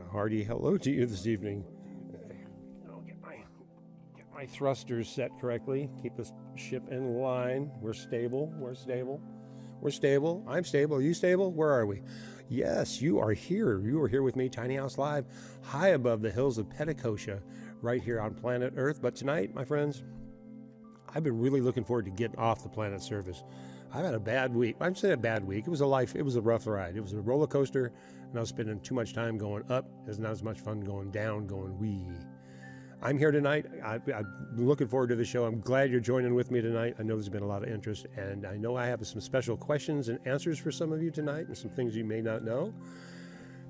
hearty hello to you this evening. I'll get my thrusters set correctly. Keep the ship in line. We're stable. We're stable. We're stable. I'm stable. Are you stable? Where are we? Yes, you are here. You are here with me, Tiny House Live, high above the hills of Petticoat, right here on planet Earth. But tonight, my friends, I've been really looking forward to getting off the planet's surface. I've had a bad week. I'm saying a bad week. It was a rough ride. It was a roller coaster, and I was spending too much time going up. It's not as much fun going down, going wee. I'm here tonight. I'm looking forward to the show. I'm glad you're joining with me tonight. I know there's been a lot of interest, and I know I have some special questions and answers for some of you tonight, and some things you may not know.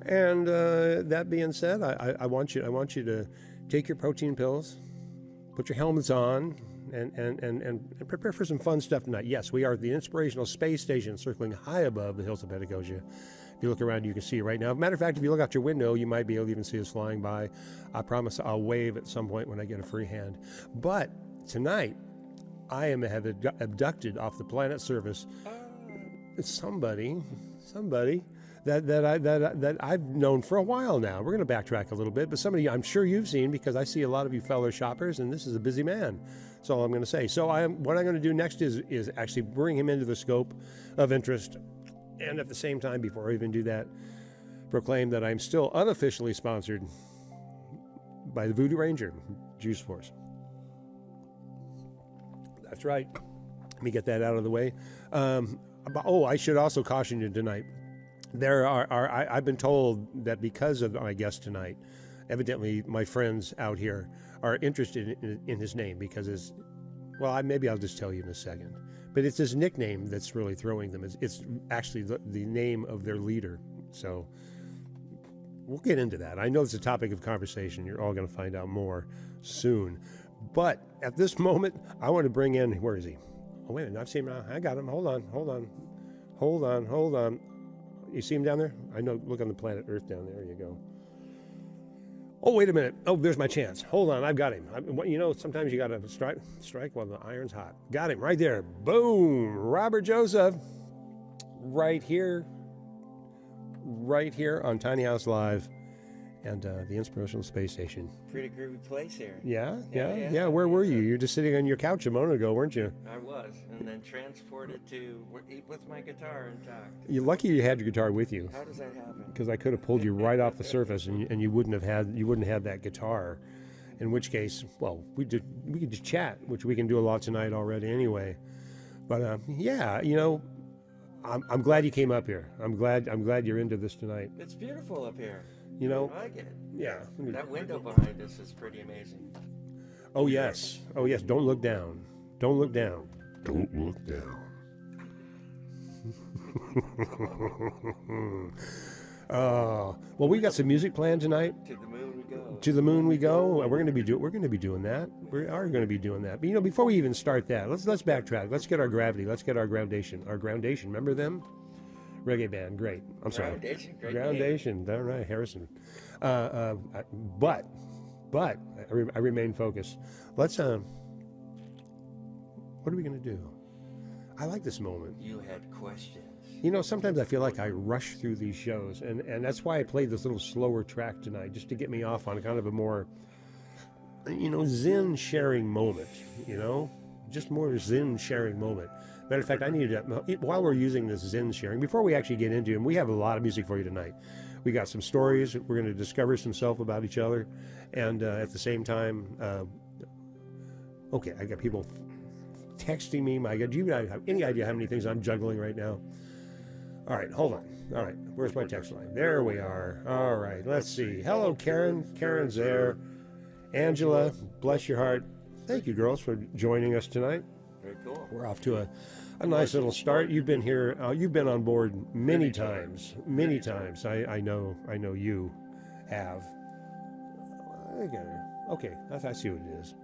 And that being said, I want you to take your protein pills, put your helmets on, and prepare for some fun stuff tonight. Yes, we are at the Inspirational Space Station, circling high above the hills of Petticoat. If you look around, you can see it right now. Matter of fact, if you look out your window, you might be able to even see us flying by. I promise I'll wave at some point when I get a free hand. But tonight, I have abducted off the planet's surface somebody that I've known for a while now. We're going to backtrack a little bit, but somebody I'm sure you've seen, because I see a lot of you fellow shoppers, and this is a busy man. That's all I'm going to say. So what I'm going to do next is actually bring him into the scope of interest, and at the same time, before I even do that, proclaim that I'm still unofficially sponsored by the Voodoo Ranger Juice Force. That's right. Let me get that out of the way. I should also caution you tonight. I've been told that because of my guest tonight, evidently my friends out here are interested in his name because maybe I'll just tell you in a second. But it's his nickname that's really throwing them. It's actually the name of their leader. So we'll get into that. I know it's a topic of conversation. You're all going to find out more soon. But at this moment, I want to bring in, where is he? Oh, wait a minute, I've seen him now. I got him. Hold on. You see him down there? I know, look on the planet Earth down there. There you go. Oh, wait a minute. Oh, there's my chance. Hold on, I've got him. Sometimes you got to strike while the iron's hot. Got him right there. Boom. Robert Joseph. Right here on Tiny House Live and the Inspirational Space Station. Pretty groovy place here. Yeah. Where were you? You were just sitting on your couch a moment ago, weren't you? I was, and then transported to with my guitar intact. You're lucky you had your guitar with you. How does that happen? Because I could have pulled you right off the surface, and you wouldn't have that guitar. In which case, well, we could just chat, which we can do a lot tonight already anyway. But I'm glad you came up here. I'm glad you're into this tonight. It's beautiful up here. I like it. Yeah. That window behind us is pretty amazing. Oh yes. Don't look down. Well, we got some music planned tonight. To the moon we go. We're going to be doing that. We are going to be doing that. But before we even start that, let's backtrack. Let's get our gravity. Let's get our groundation. Our groundation. Remember them? Reggae band, great. I'm sorry. Groundation. All right, Harrison. But I remain focused. Let's. What are we going to do? I like this moment. You had questions. Sometimes I feel like I rush through these shows, and that's why I played this little slower track tonight, just to get me off on kind of a more, Zen sharing moment. Just more Zen sharing moment. Matter of fact, I needed to, while we're using this Zen sharing, before we actually get into it, we have a lot of music for you tonight. We got some stories. We're going to discover some self about each other. And at the same time, I got people texting me. My God, do you have any idea how many things I'm juggling right now? All right, hold on. All right, where's my text line? There we are. All right, let's see. Hello, Karen. Karen's there. Angela, bless your heart. Thank you, girls, for joining us tonight. Very cool. We're off to a nice little start. You've been here. You've been on board many times. Many times. I know you have. Okay, I see what it is.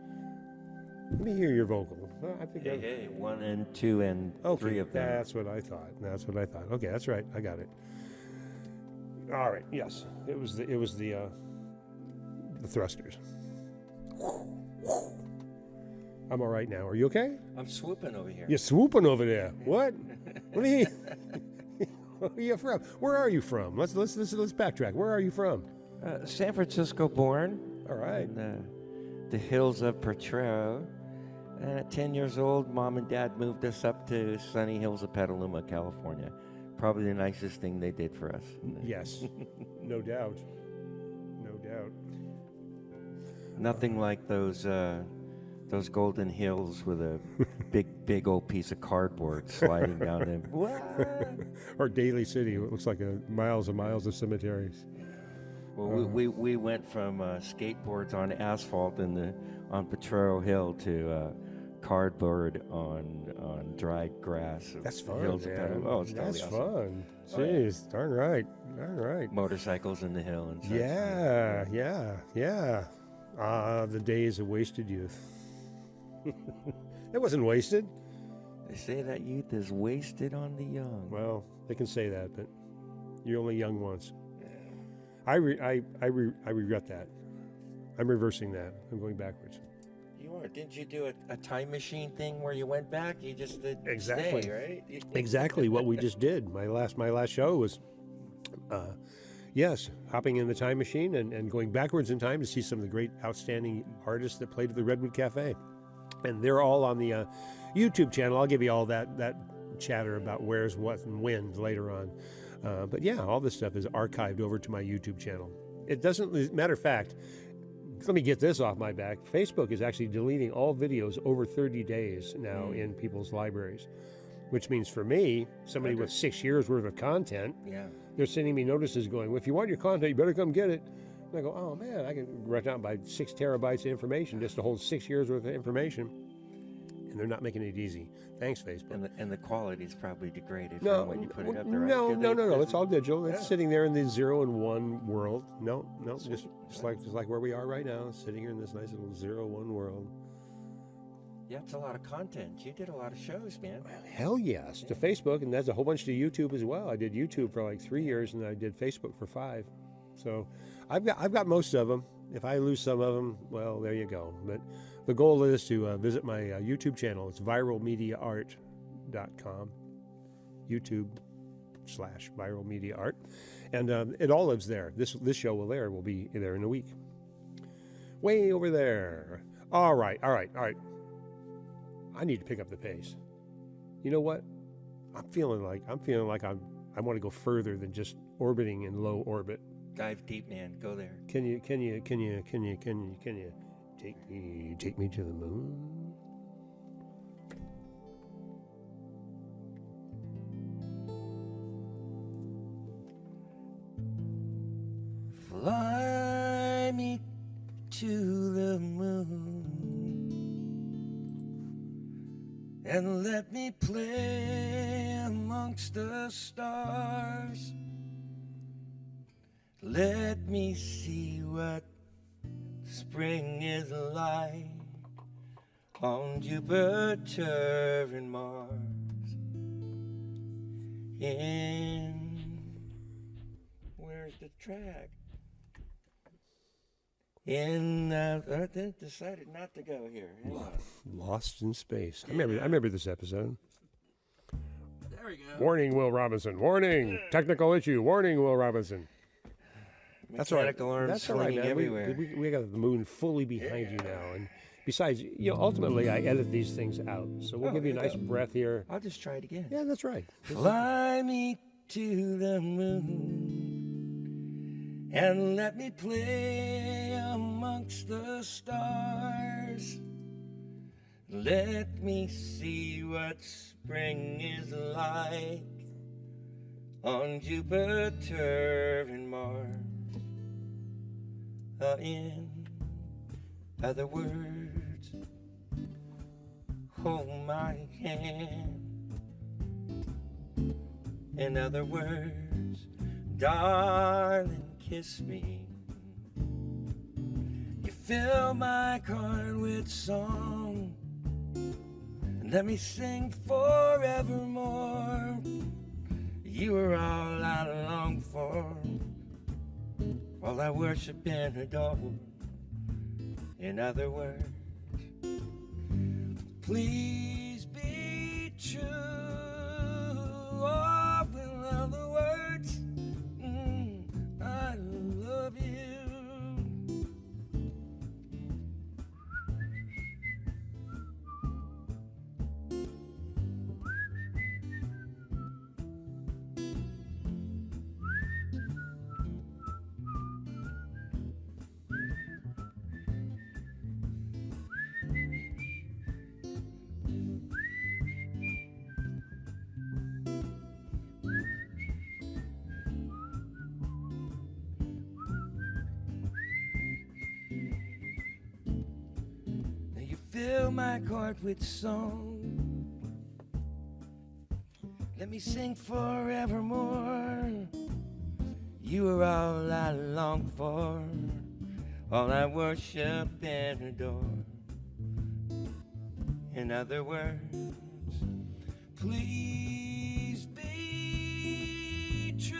Let me hear your vocal. I think hey, 1 and 2 and 3 of them. That's what I thought. Okay, that's right. I got it. All right. Yes, it was the thrusters. I'm all right now. Are you okay? I'm swooping over here. You're swooping over there. What? What are you? Where are you from? Where are you from? Let's backtrack. Where are you from? San Francisco born. All right. In the hills of Potrero. And at 10 years old, Mom and Dad moved us up to sunny hills of Petaluma, California. Probably the nicest thing they did for us. Yes, no doubt. No doubt. Nothing like those golden hills with a big old piece of cardboard sliding down them. Or Daly City, it looks like miles and miles of cemeteries. Well, we went from skateboards on asphalt on Potrero Hill to cardboard on dried grass. That's fun. Hills of Petaluma. Oh, it's That's totally awesome. fun. Jeez, darn right. Motorcycles in the hill and such. Yeah. The days of wasted youth. It wasn't wasted. They say that youth is wasted on the young. Well, they can say that, but you're only young once. I regret that. I'm reversing that. I'm going backwards. You are. Didn't you do a time machine thing where you went back? You just did Exactly. stay, right? Exactly what we just did. My last show was, yes, hopping in the time machine and going backwards in time to see some of the great, outstanding artists that played at the Redwood Cafe. And they're all on the YouTube channel. I'll give you all that chatter about where's what and when later on. But yeah, all this stuff is archived over to my YouTube channel. It doesn't, matter of fact, let me get this off my back. Facebook is actually deleting all videos over 30 days now in people's libraries, which means for me, somebody with 6 years worth of content, they're sending me notices going, well, if you want your content, you better come get it. And I go, oh man, I can run out by 6 terabytes of information just to hold 6 years worth of information. And they're not making it easy. Thanks, Facebook. And the quality is probably degraded from when you put it up there. No, right? no. It's all digital. It's sitting there in the 0 and 1 world. No, just like where we are right now, sitting here in this nice little 0-1 world. Yeah, it's a lot of content. You did a lot of shows, man. Hell yes, to Facebook, and that's a whole bunch to YouTube as well. I did YouTube for like 3 years, and I did Facebook for 5. So I've got most of them. If I lose some of them, well, there you go. But the goal is to visit my YouTube channel. It's viralmediaart.com, YouTube/viralmediaart, and it all lives there. This show will be there in a week. Way over there. All right. I need to pick up the pace. You know what? I'm feeling like I want to go further than just orbiting in low orbit. Dive deep, man. Go there. Can you take me to the moon? Fly me to the moon and let me play amongst the stars. Let me see what spring is like on Jupiter and Mars. Where's the track? I decided not to go here. Lost in space. I remember this episode. There we go. Warning, Will Robinson. Warning. Technical issue. Warning, Will Robinson. That's all right. That's all right, man. Everywhere. We got the moon fully behind you now, and besides, ultimately I edit these things out, so we'll give you a nice breath here. I'll just try it again. Yeah, that's right. Fly me to the moon and let me play amongst the stars. Let me see what spring is like on Jupiter and Mars. In other words, hold my hand. In other words, darling, kiss me. You fill my heart with song, and let me sing forevermore. You are all I long for, all I worship and adore. In other words, please be true. Oh, in other words, I love you. fill my heart with song. Let me sing forevermore. You are all I long for, all I worship and adore. In other words, please be true.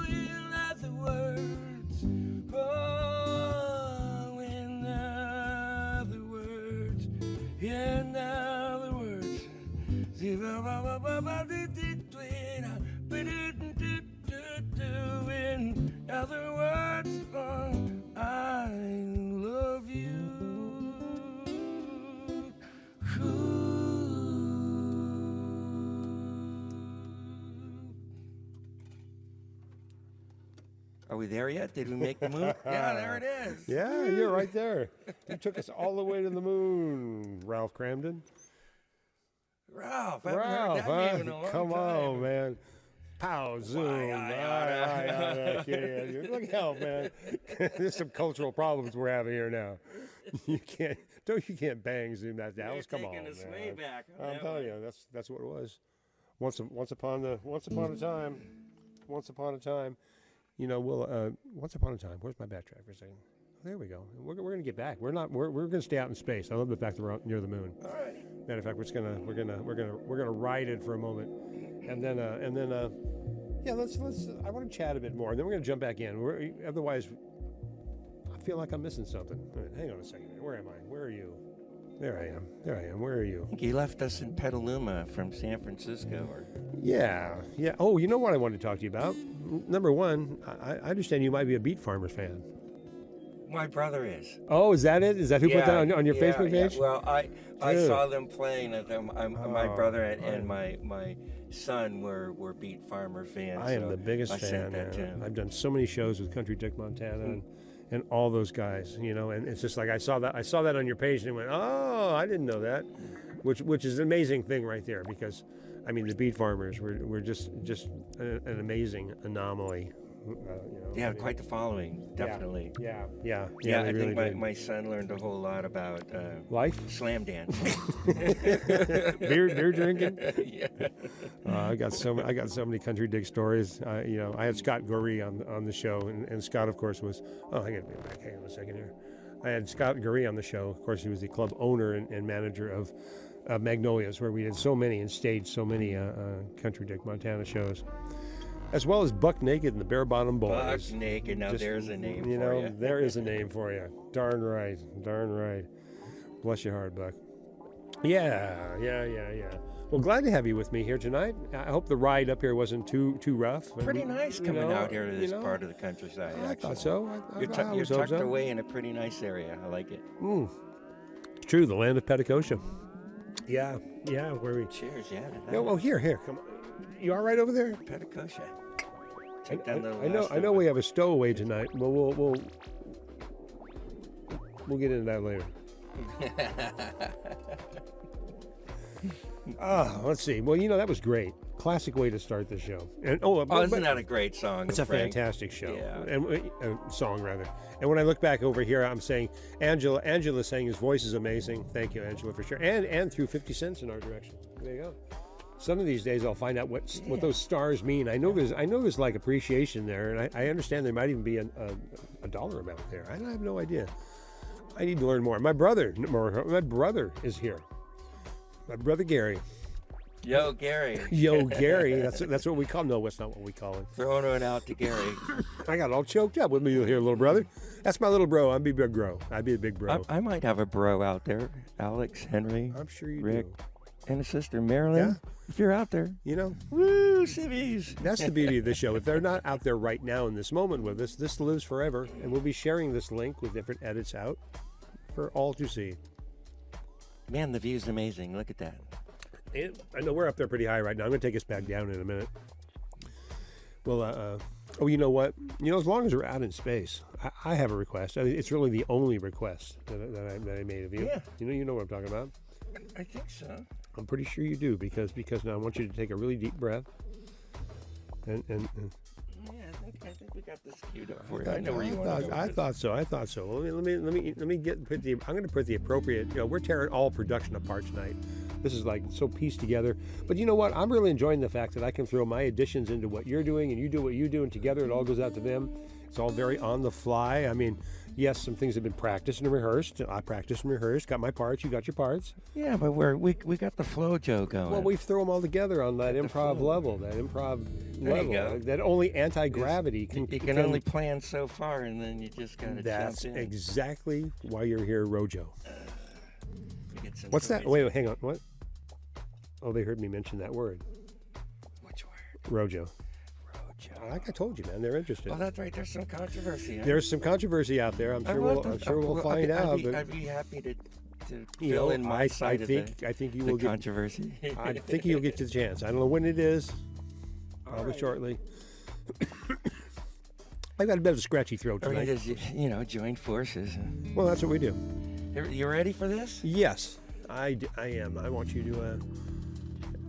In other words, oh, in other words, in other words, in other words, oh, I love you. Are we there yet? Did we make the moon? Yeah, there it is. Yeah, you're right there. You took us all the way to the moon, Ralph Cramden. Ralph, I haven't heard that name in a long come time. on, man. Pow, zoom. Look out, man. There's some cultural problems we're having here now. You can't bang zoom that down. Come on, taking us man. way back. I'm telling you, that's what it was. Once upon a time. You know, once upon a time. Where's my backtrack for a second? There we go. We're going to get back. We're going to stay out in space. I love the fact that we're out near the moon. All right. Matter of fact, we're gonna ride it for a moment, and then yeah, let's. I want to chat a bit more, and then we're gonna jump back in. Otherwise, I feel like I'm missing something. Hang on a second. Where am I? Where are you? There I am. Where are you? I think he left us in Petaluma from San Francisco. Yeah. Oh, you know what I wanted to talk to you about? Number one, I understand you might be a Beet Farmers fan. My brother is. Oh, is that it? Is that who put that on your Facebook page? Yeah. Well, I saw them playing at them. My brother and my son were Beet Farmer fans. I am the biggest fan. Man. I've done so many shows with Country Dick Montana and all those guys, you know. And it's just like I saw that on your page and went, oh, I didn't know that, which is an amazing thing right there, because I mean the Beet Farmers were just an amazing anomaly. Quite the following, definitely. Yeah. I really think my son learned a whole lot about life, slam dancing, beer drinking. Yeah. I got so many Country Dig stories. I had Scott Goree on the show, and Scott, of course, was. Oh, I got to be back. Hang on a second here. I had Scott Goree on the show. Of course, he was the club owner and manager of Magnolias, where we did so many and staged so many Country Dick Montana shows. As well as Buck Naked and the Bare Bottom Boys. Buck Naked. Now there's a name for you. There is a name for you. Darn right. Bless your heart, Buck. Yeah. Well, glad to have you with me here tonight. I hope the ride up here wasn't too rough. Pretty nice coming out here to this part of the countryside. I thought so. You're tucked away in a pretty nice area. I like it. It's true, the land of Petticoat. Yeah. Where we? Cheers, yeah. Oh, here. Come on. You all right over there? Petticoat. I know we have a stowaway tonight. Well, we'll get into that later. Let's see. Well, that was great. Classic way to start the show. And isn't that a great song? It's a fantastic show. Yeah. And song rather. And when I look back over here, I'm saying Angela's saying his voice is amazing. Thank you, Angela, for sure. And threw 50 cents in our direction. There you go. Some of these days I'll find out what those stars mean. I know there's like appreciation there, and I understand there might even be a dollar amount there. I have no idea. I need to learn more. My brother is here. My brother Gary. Yo, Gary. Yo, Gary. That's what we call him. No, that's not what we call him. Throwing it out to Gary. I got all choked up with me here, little brother. That's my little bro. I'd be a big bro. I might have a bro out there. Alex, Henry. I'm sure you Rick, do. And a sister, Marilyn. Yeah. If you're out there. Woo, civvies. That's the beauty of this show. If they're not out there right now in this moment with us, this lives forever. And we'll be sharing this link with different edits out for all to see. Man, the view's amazing. Look at that. I know we're up there pretty high right now. I'm going to take us back down in a minute. Well, you know what? As long as we're out in space, I have a request. It's really the only request that I made of you. Yeah. You know what I'm talking about. I think so. I'm pretty sure you do because now I want you to take a really deep breath and Yeah, I think we got this queued up for you. I know where you want to go. I thought so. Let me put the. I'm going to put the appropriate. We're tearing all production apart tonight. This is like so pieced together. But you know what? I'm really enjoying the fact that I can throw my additions into what you're doing, and you do what you do, and together it all goes out to them. It's all very on the fly. I mean, yes, some things have been practiced and rehearsed. I practiced and rehearsed. Got my parts. You got your parts. Yeah, but we got the flow, Joe, going. Well, we throw them all together on that improv level. That improv level. That only anti-gravity can. You can only plan so far, and then you just got to jump in. That's exactly why you're here, Rojo. What's that? Wait, hang on. What? Oh, they heard me mention that word. Which word? Rojo. Like I told you, man, they're interested. Oh, that's right. There's some controversy. Huh? There's some controversy out there. I'm sure we'll find out. I'd be happy to fill in my side of the controversy. I think you'll get to the chance. I don't know when it is. Probably shortly. I've got a bit of a scratchy throat tonight. Just, join forces. Well, that's what we do. You ready for this? Yes, I am. I want you to.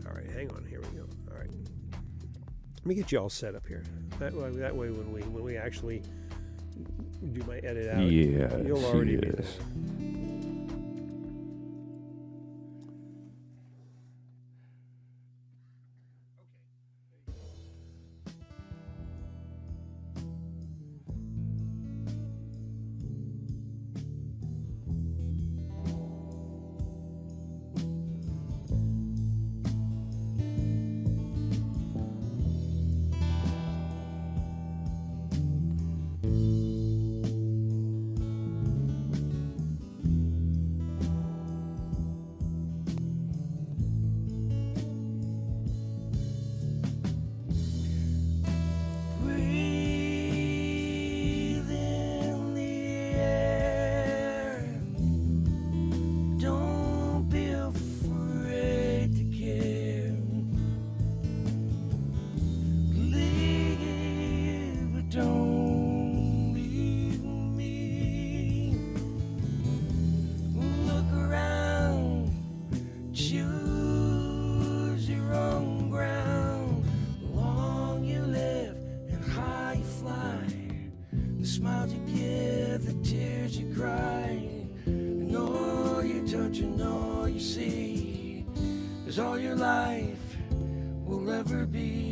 All right, hang on. Here we go. All right. Let me get you all set up here. That way, when we actually do my edit out, you'll already be there. All your life will ever be.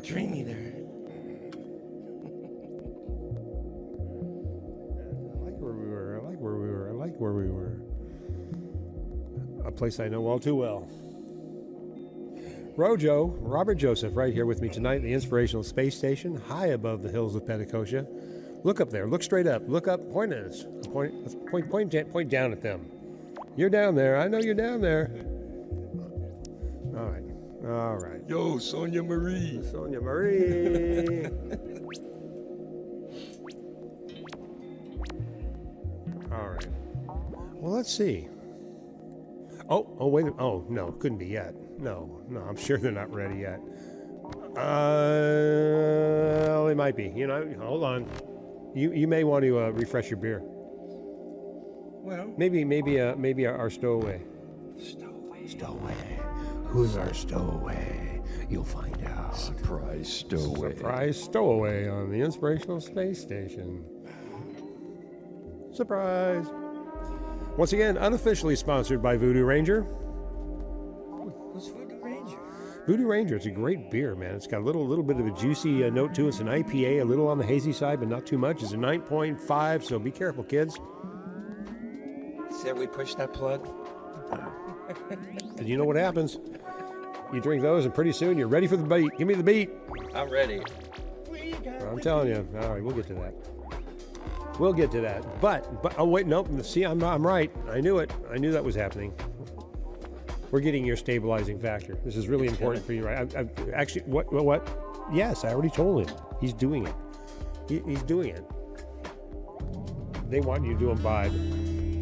dreamy there. I like where we were. I like where we were. I like where we were. A place I know all too well. Rojo, Robert Joseph, right here with me tonight at the Inspirational Space Station, high above the hills of Pentecosta. Look up there. Look straight up. Look up. Point at us. Point down at them. You're down there. I know you're down there. All right. All right. Yo, Sonia Marie. Sonia Marie. All right. Well, let's see. Oh, wait. Oh, no, couldn't be yet. No, I'm sure they're not ready yet. They might be. You know, hold on. You may want to refresh your beer. Well, maybe our stowaway. Stowaway. Who's our stowaway? You'll find out. Surprise stowaway. Surprise stowaway on the Inspirational Space Station. Surprise. Once again, unofficially sponsored by Voodoo Ranger. Who's Voodoo Ranger? Voodoo Ranger, it's a great beer, man. It's got a little bit of a juicy note to it. It's an IPA, a little on the hazy side, but not too much. It's a 9.5, so be careful, kids. See how we push that plug? And you know what happens? You drink those, and pretty soon you're ready for the beat. Give me the beat. I'm ready. I'm telling you. All right, we'll get to that. We'll get to that. But oh wait, nope. See, I'm right. I knew it. I knew that was happening. We're getting your stabilizing factor. This is really important for you, right? I actually, what? Yes, I already told him. He's doing it. He's doing it. They want you to imbibe.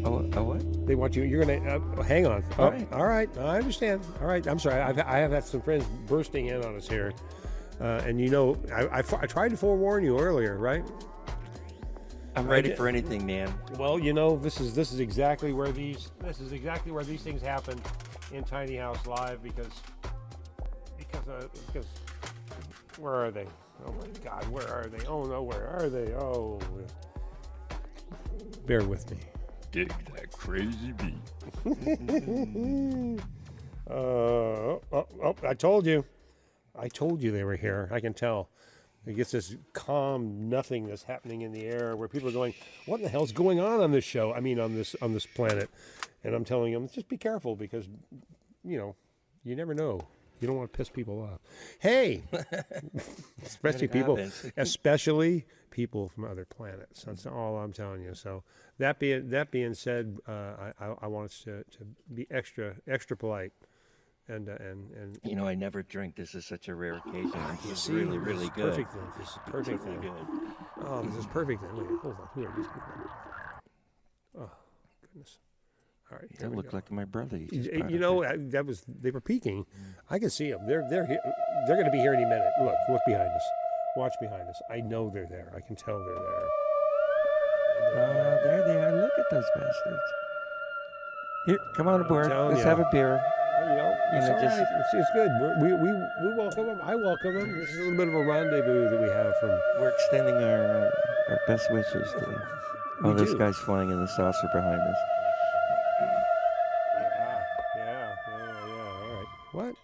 Oh, what? They want you. You're gonna hang on. All right. All right. I understand. All right. I'm sorry. I have had some friends bursting in on us here, and you know, I tried to forewarn you earlier, right? I'm ready for anything, man. Well, you know, this is exactly where these things happen in Tiny House Live because where are they? Oh my God, where are they? Oh no, where are they? Oh, bear with me. Dig that crazy beat. I told you they were here. I can tell. It gets this calm nothingness happening in the air where people are going, what the hell's going on this show? I mean, on this planet. And I'm telling them, just be careful because, you know, you never know. You don't want to piss people off. Hey, especially people from other planets. That's all I'm telling you. So that being said, I want us to be extra polite. And you know, I never drink. This is such a rare occasion. This is really good. Perfect then. This is perfect then. Good. Oh, this is perfect then. Wait, hold on. Who are these people? Oh, goodness. All right. That looked like my brother. You know, they were peeking. I can see them. They're here. They're going to be here any minute. Look behind us. Watch behind us. I know they're there. I can tell they're there. There they are. Look at those bastards. Here, come on aboard. Let's have a beer. You know, it's all right. It's good. We welcome them. I welcome them. This is a little bit of a rendezvous that we have from. We're extending our best wishes to. Oh, this guy's flying in the saucer behind us. Yeah. All right. What?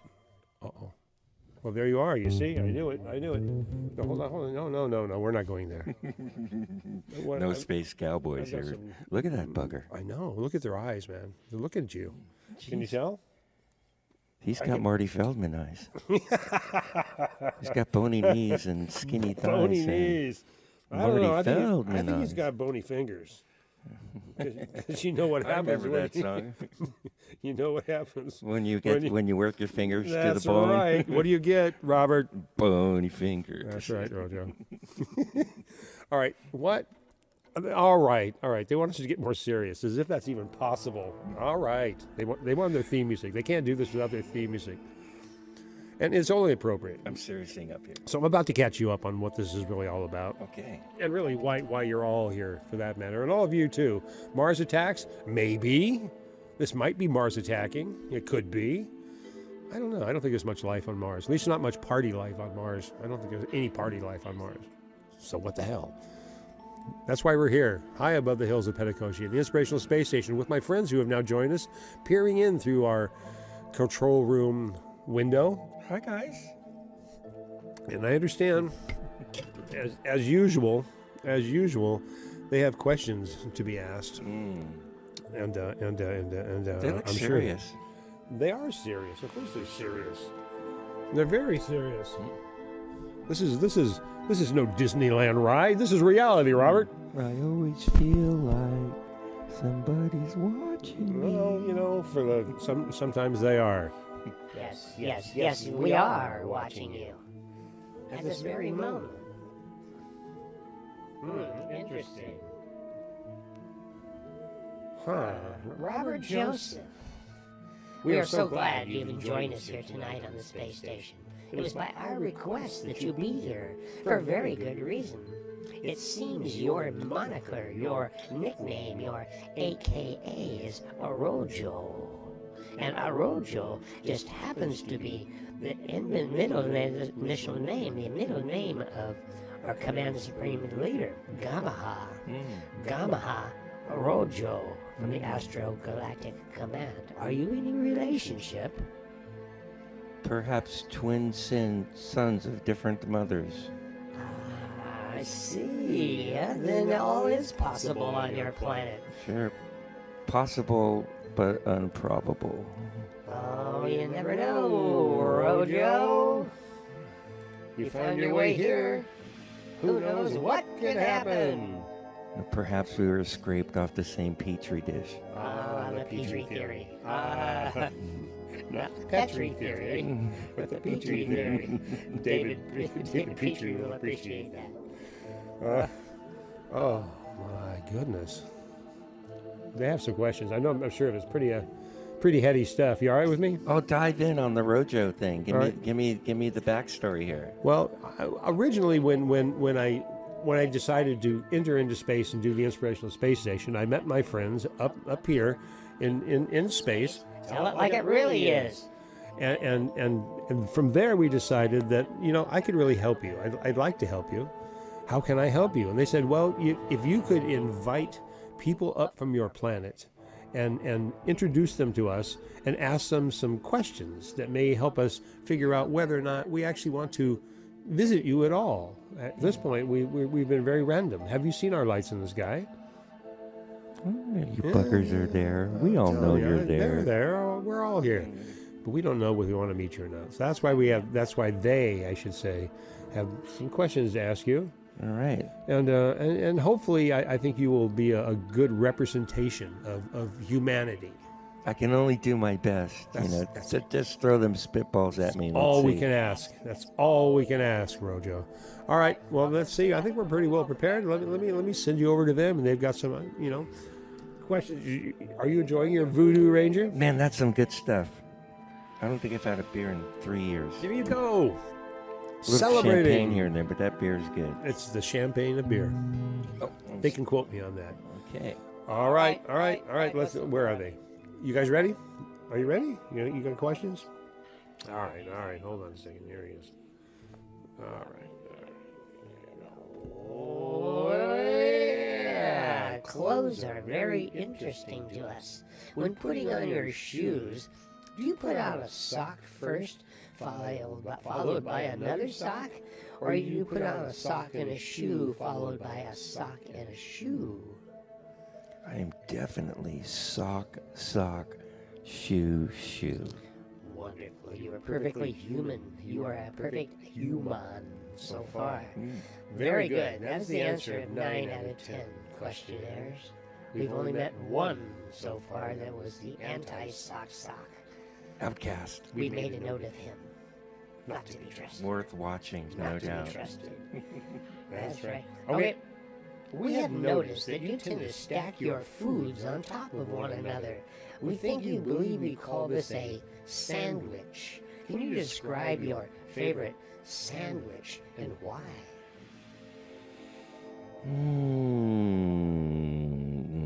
Uh-oh. Well, there you are. You see, I knew it. No, hold on. No. We're not going there. No space cowboys here. Look at that bugger. I know. Look at their eyes, man. They're looking at you. Jeez. Can you tell? He's got Marty Feldman eyes. He's got bony knees and skinny thighs. Bony knees. I don't know. I think he's got bony fingers. Because you know what happens. I remember that song. You know what happens when you work your fingers to the bone. That's right. What do you get, Robert? Bony fingers. That's right, Rojo. All right. What? All right. They want us to get more serious, as if that's even possible. All right. They want their theme music. They can't do this without their theme music. And it's only appropriate. I'm seriously up here. So I'm about to catch you up on what this is really all about. Okay. And really why you're all here, for that matter. And all of you, too. Mars attacks? Maybe. This might be Mars attacking. It could be. I don't know. I don't think there's much life on Mars. At least not much party life on Mars. I don't think there's any party life on Mars. So what the hell? That's why we're here, high above the hills of Pentecosta, the Inspirational Space Station, with my friends who have now joined us, peering in through our control room window. Hi, guys. And I understand, as usual, they have questions to be asked. And They look I'm serious. sure they are serious. Of course, they're serious. They're very serious. This is no Disneyland ride. This is reality, Robert. I always feel like somebody's watching me. Well, you know, sometimes they are. Yes, we are watching you. At this very moment. Interesting. Huh. Robert Joseph. We are so glad you even joined us here tonight on the space station. It was by our request that you be here for a very good reason. It seems your moniker, your nickname, your AKA is ROJO. And ROJO just happens to be the middle name of our Commander Supreme Leader, Gamaha. Gamaha ROJO from the Astro Galactic Command. Are you in a relationship? Perhaps twin sons of different mothers. I see. Then all is possible on your planet. Sure. Possible, but improbable. Oh, you never know, ROJO. You found your way here. Who knows what could happen? Perhaps we were scraped off the same petri dish. The Petri theory. Not the Petri theory, but the Petri theory. David Petri will appreciate that. Oh my goodness. They have some questions. I'm sure it's pretty heady stuff. You all right with me? Oh, dive in on the ROJO thing. Give me the backstory here. Well, originally when I decided to enter into space and do the Inspirational Space Station, I met my friends up here in space. Tell it like it really is. And from there we decided that, you know, I could really help you. I'd like to help you. How can I help you? And they said, well, if you could invite people up from your planet and introduce them to us and ask them some questions that may help us figure out whether or not we actually want to visit you at all. At this point, we've been very random. Have you seen our lights in the sky? You buggers are there. We all know you're there. They're there. We're all here. But we don't know whether we want to meet you or not. So that's why they, I should say, have some questions to ask you. All right. And hopefully I think you will be a good representation of humanity. I can only do my best. Just throw them spitballs at me. All we can ask. That's all we can ask, ROJO. All right. Well, let's see. I think we're pretty well prepared. Let me send you over to them, and they've got some, questions. Are you enjoying your Voodoo Ranger? Man, that's some good stuff. I don't think I've had a beer in 3 years. There you go. A little Celebrating champagne here and there, but that beer is good. It's the champagne of beer. They can quote me on that. Okay. All right. Where are they? You guys ready? Are you ready? You got questions? All right. Hold on a second. Here he is. All right. Clothes are very interesting to us. When putting on your shoes, do you put on a sock first, followed by another sock? Or do you put on a sock and a shoe, followed by a sock and a shoe? I am definitely sock, shoe. Wonderful. You are perfectly human. You are a perfect human so far. Very good. That is the answer of 9 out of 10 questionnaires. We've only met one so far. That was the anti-sock. Outcast. We made a note of him. Not to be trusted. Worth watching, no Not to doubt. be trusted. That's right. Okay. We have noticed that you tend to stack your foods on top of one another. We believe you call this a sandwich. Can you describe your favorite sandwich and why?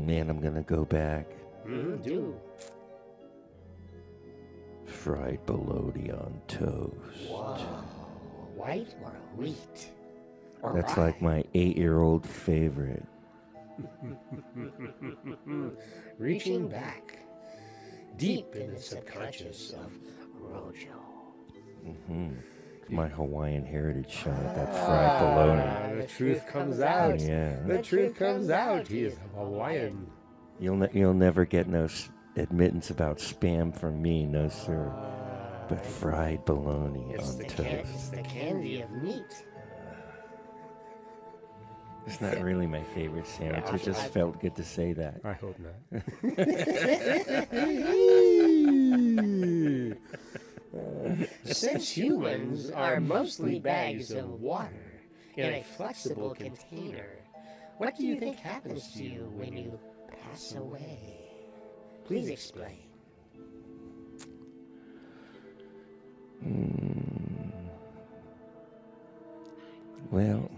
Man, I'm gonna go back. Do. Fried bologna on toast. Whoa. White or wheat? Or That's rye? like my 8-year-old favorite. Reaching back deep in the subconscious of ROJO. My Hawaiian heritage showing with that fried bologna. The truth comes out. Yeah. The truth comes out. He is Hawaiian. You'll never get no admittance about spam from me, no sir. But fried bologna on toast. It's the candy of meat. It's not really my favorite sandwich. It just felt good to say that. I hope not. Since humans are mostly bags of water in a flexible container, what do you think happens to you when you pass away? Please explain. Well,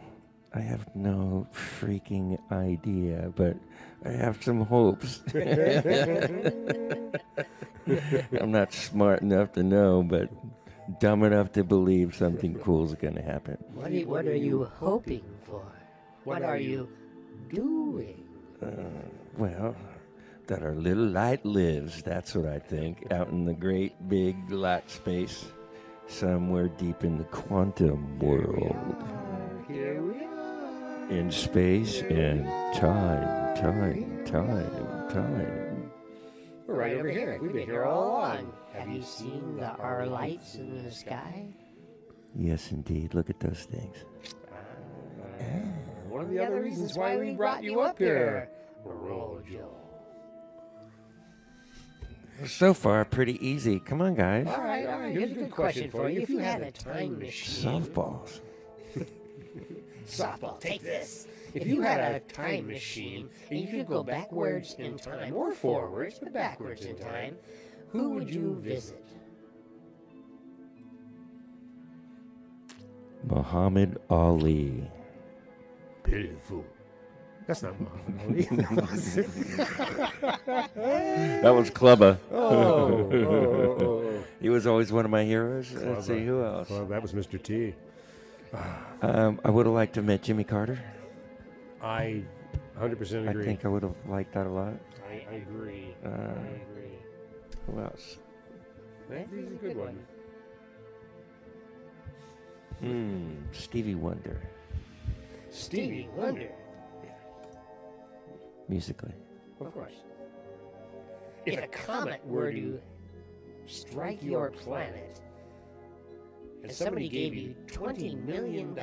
I have no freaking idea, but I have some hopes. I'm not smart enough to know, but dumb enough to believe something cool's going to happen. What are you hoping for? What are you doing? Well, that our little light lives, that's what I think, out in the great big light space, somewhere deep in the quantum world. Here we are. In space and time. We're right over here. We've been here all along. Have you seen our lights in the sky? Yes, indeed. Look at those things. One of the other reasons why we brought you up here. Rojo. So far, pretty easy. Come on, guys. All right. Here's a good question for you. If you had a time machine. Softballs. Softball, take this. If you had a time machine and you could go backwards in time, or forwards, but backwards in time, who would you visit? Muhammad Ali. Beautiful. That's not Muhammad Ali. That was Clubber. Oh. He was always one of my heroes. Let's see, who else? Well, that was Mr. T. I would have liked to have met Jimmy Carter. I 100% agree. I think I would have liked that a lot. I agree. Who else? He's a good one. Stevie Wonder. Stevie Wonder. Musically. Of course. If a comet were to strike your planet, and somebody gave you $20 million,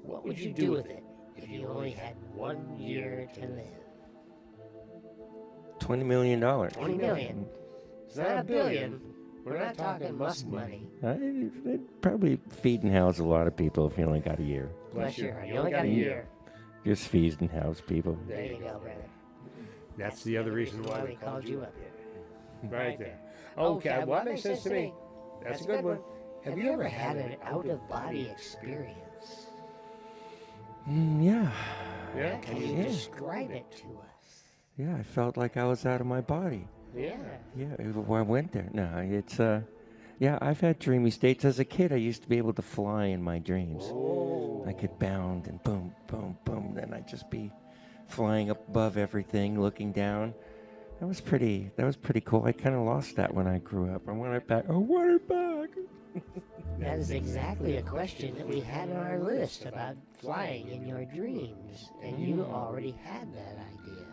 what would you do with it if you only had 1 year to live? $20 million. $20 million. It's not a billion. We're not talking Musk money. It'd probably feed and house a lot of people if you only got a year. Bless your heart. You only got a year. Just feed and house people. There you go, brother. That's the other reason Why why we called you up here. Right there. Okay, well, that makes sense to me. That's a good one. Have you ever had an out-of-body experience? Yeah. Yeah? Can you describe it to us? Yeah, I felt like I was out of my body. Yeah. Yeah, I went there. No, it's, yeah, I've had dreamy states. As a kid, I used to be able to fly in my dreams. Oh. I could bound and boom, boom, boom. Then I'd just be flying up above everything, looking down. That was pretty cool. I kind of lost that when I grew up. I want it back. I want it back. That is exactly a question that we had on our list about flying in your dreams, and you already had that idea.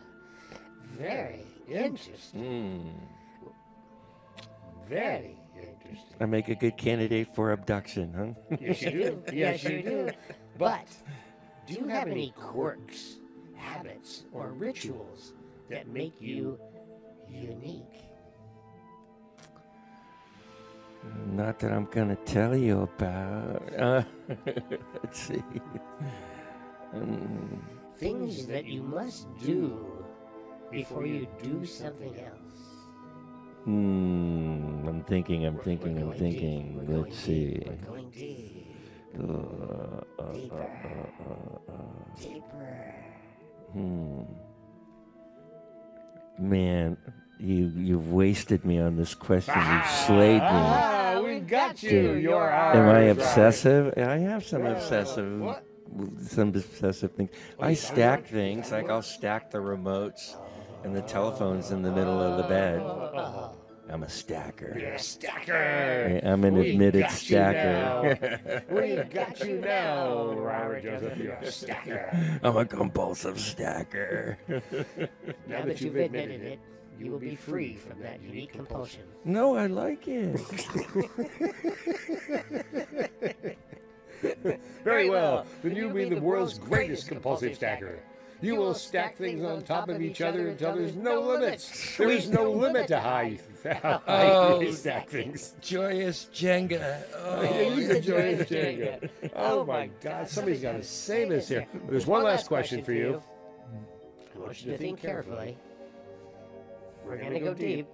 Very interesting. Very interesting. I make a good candidate for abduction, huh? Yes, you do. Yes, you do. But do you have any quirks, habits, or rituals that make you unique? Not that I'm going to tell you about. Let's see. Things that you must do before you do something else. I'm thinking. Let's see. We're going deep. Deeper. Man, you've wasted me on this question. You've slayed me. We got you. Dude, You're am I ours, obsessive? I have some obsessive. What? Some obsessive things. I stack things. Like I'll stack the remotes and the telephones in the middle of the bed. I'm a stacker. You're a stacker. I'm an We admitted got you stacker. We got you now, Robert Joseph. You're a stacker. I'm a compulsive stacker. Now that you've admitted it, you will be free from that unique compulsion. No, I like it. Very well. Then you'll be the world's greatest compulsive stacker. You will stack things on top of each other until there's no limits. There is no limit to how you stack things. Joyous Jenga. Use the joyous Jenga. Oh my God! Somebody's got to save us here. There's one last question for you. I want you to think carefully. We're gonna go deep.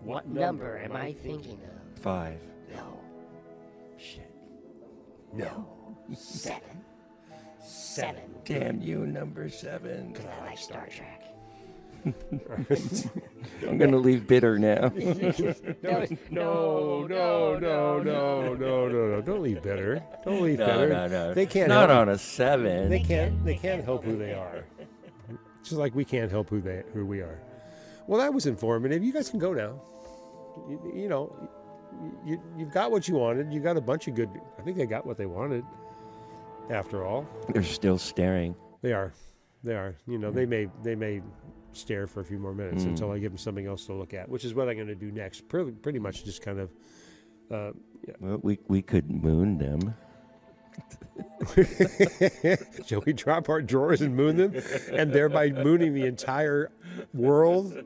What number am I thinking of? 5. No. Shit. No. 7. 7. Damn you, number 7. Because I like Star Trek. I'm going to leave bitter now. No. Don't leave better. Don't leave No, better. no. They can't Not help. on a 7. They can't help who they are. Just like we can't help who we are. Well, that was informative. You guys can go now. You've got what you wanted. You got a bunch of good. I think they got what they wanted. After all, They're still staring. they are. They may stare for a few more minutes until I give them something else to look at, which is what I'm going to do next. Pretty much just kind of. Well, we could moon them. Shall we drop our drawers and moon them, and thereby mooning the entire world?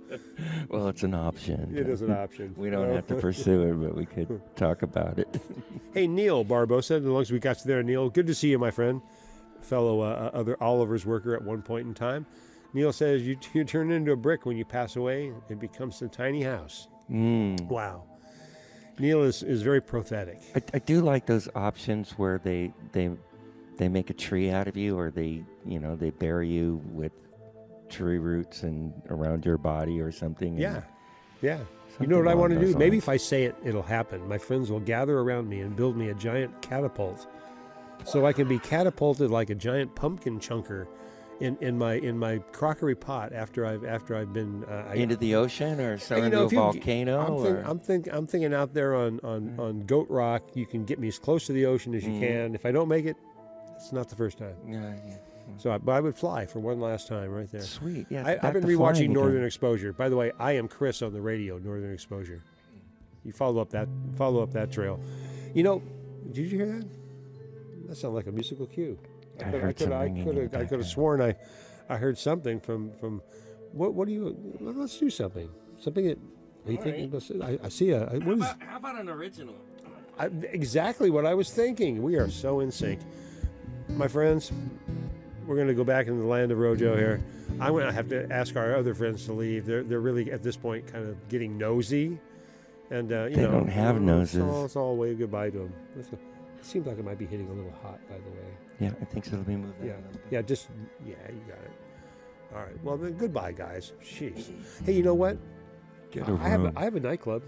Well, it's an option. It is an option. We don't have to pursue it, but we could talk about it. Hey, Neil Barbosa, as long as we got you there, Neil, good to see you, my friend. Fellow other Oliver's worker at one point in time. Neil says, you turn into a brick when you pass away. It becomes a tiny house. Wow. Neil is very prophetic. I do like those options where they make a tree out of you, or they bury you with tree roots and around your body or something. Yeah. You Something know what I along want to those do? Maybe lines. if I say it, it'll happen. My friends will gather around me and build me a giant catapult, so I can be catapulted like a giant pumpkin chunker in my crockery pot after I've been into the ocean or into a if you- volcano. I'm thinking out there on Goat Rock, you can get me as close to the ocean as you can. If I don't make it, it's not the first time. Yeah. So, but I would fly for one last time right there. Sweet. Yeah. I've been rewatching Northern Exposure. By the way, I am Chris on the radio. Northern Exposure. You follow up that trail. Did you hear that? That sounded like a musical cue. I heard some ringing in the I could have background. sworn I heard something from. What do you? Let's do something. Something that. Are you thinking? I see a. What is? How about an original? Exactly what I was thinking. We are so in sync, my friends. We're going to go back into the land of Rojo here. I'm going to have to ask our other friends to leave. They're really at this point kind of getting nosy, and They don't have noses. Let's all wave goodbye to them. It seems like it might be hitting a little hot, by the way. Yeah, I think so. Let me move that. Yeah, a little bit. you got it. All right. Well, then, goodbye, guys. Jeez. Hey, you know what? Get a I have room. I have a nightclub.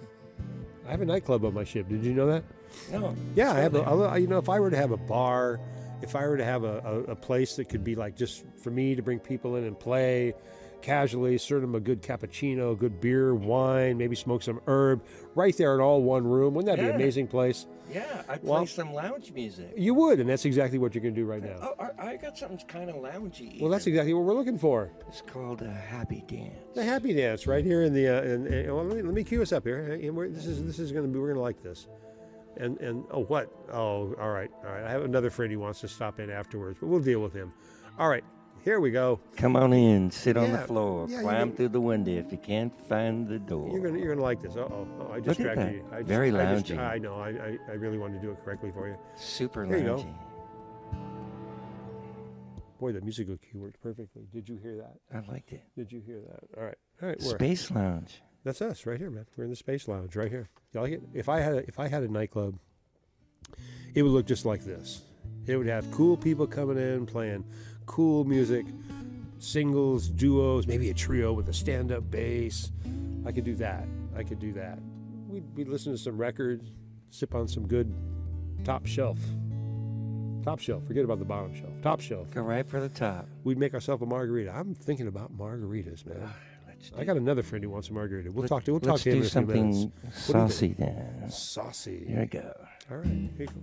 I have a nightclub on my ship. Did you know that? No. Yeah, I have. If I were to have a bar, if I were to have a place that could be like just for me to bring people in and play casually, serve them a good cappuccino, good beer, wine, maybe smoke some herb, right there in all one room. Wouldn't that be an amazing place? Yeah, I'd Well- play some lounge music. You would, and that's exactly what you're going to do right now. Oh, I got something kind of loungy. Well, that's exactly what we're looking for. It's called a happy dance. The happy dance right here in the. Well, let me cue us up here. And this is going to be. We're going to like this. And what? Oh, all right. I have another friend who wants to stop in afterwards, but we'll deal with him. All right, here we go. Come on in, sit on the Yeah, floor, yeah, climb you- through the window if you can't find the door. You're gonna like this. Oh, I Look at distracted that. you. Very loungy. I know. I really wanted to do it correctly for you. Super Here you go. loungy. Boy, the musical cue worked perfectly. Did you hear that? I liked it. Did you hear that? All right. We're, Space lounge. that's us right here, man. We're in the Space Lounge right here. You like it? If I had a nightclub, it would look just like this. It would have cool people coming in playing cool music, singles, duos, maybe a trio with a stand-up bass. I could do that. We'd listen to some records, sip on some good top shelf. Top shelf. Forget about the bottom shelf. Top shelf. Go right for the top. We'd make ourselves a margarita. I'm thinking about margaritas, man. Let's I got another friend who wants a margarita. We'll talk to him in Let's a do few something minutes. saucy then. Saucy. Here we go. All right, here you go.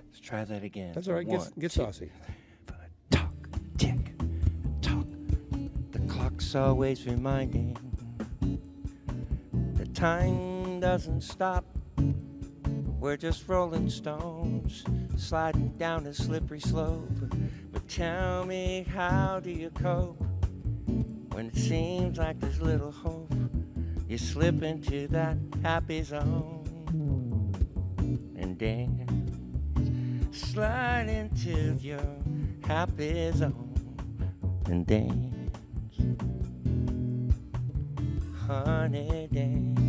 Let's try that again. That's all right. Get saucy. Talk, tick, talk. The clock's always reminding. The time doesn't stop. We're just rolling stones, sliding down a slippery slope. But tell me, how do you cope when it seems like there's little hope? You slip into that happy zone and dance. Slide into your happy zone and dance. Honey, dance.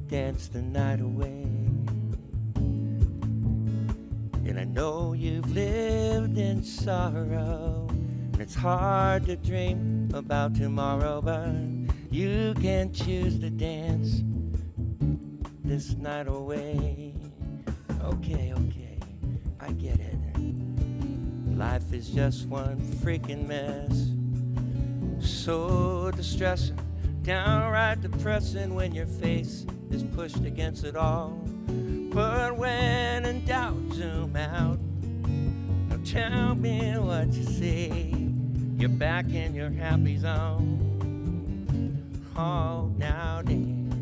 Dance the night away. And I know you've lived in sorrow, and it's hard to dream about tomorrow, but you can choose to dance this night away. Okay, I get it. Life is just one freaking mess, so distressing, downright depressing when your face is pushed against it all. But when in doubt, zoom out. Now tell me what you see. You're back in your happy zone. Oh, now dance.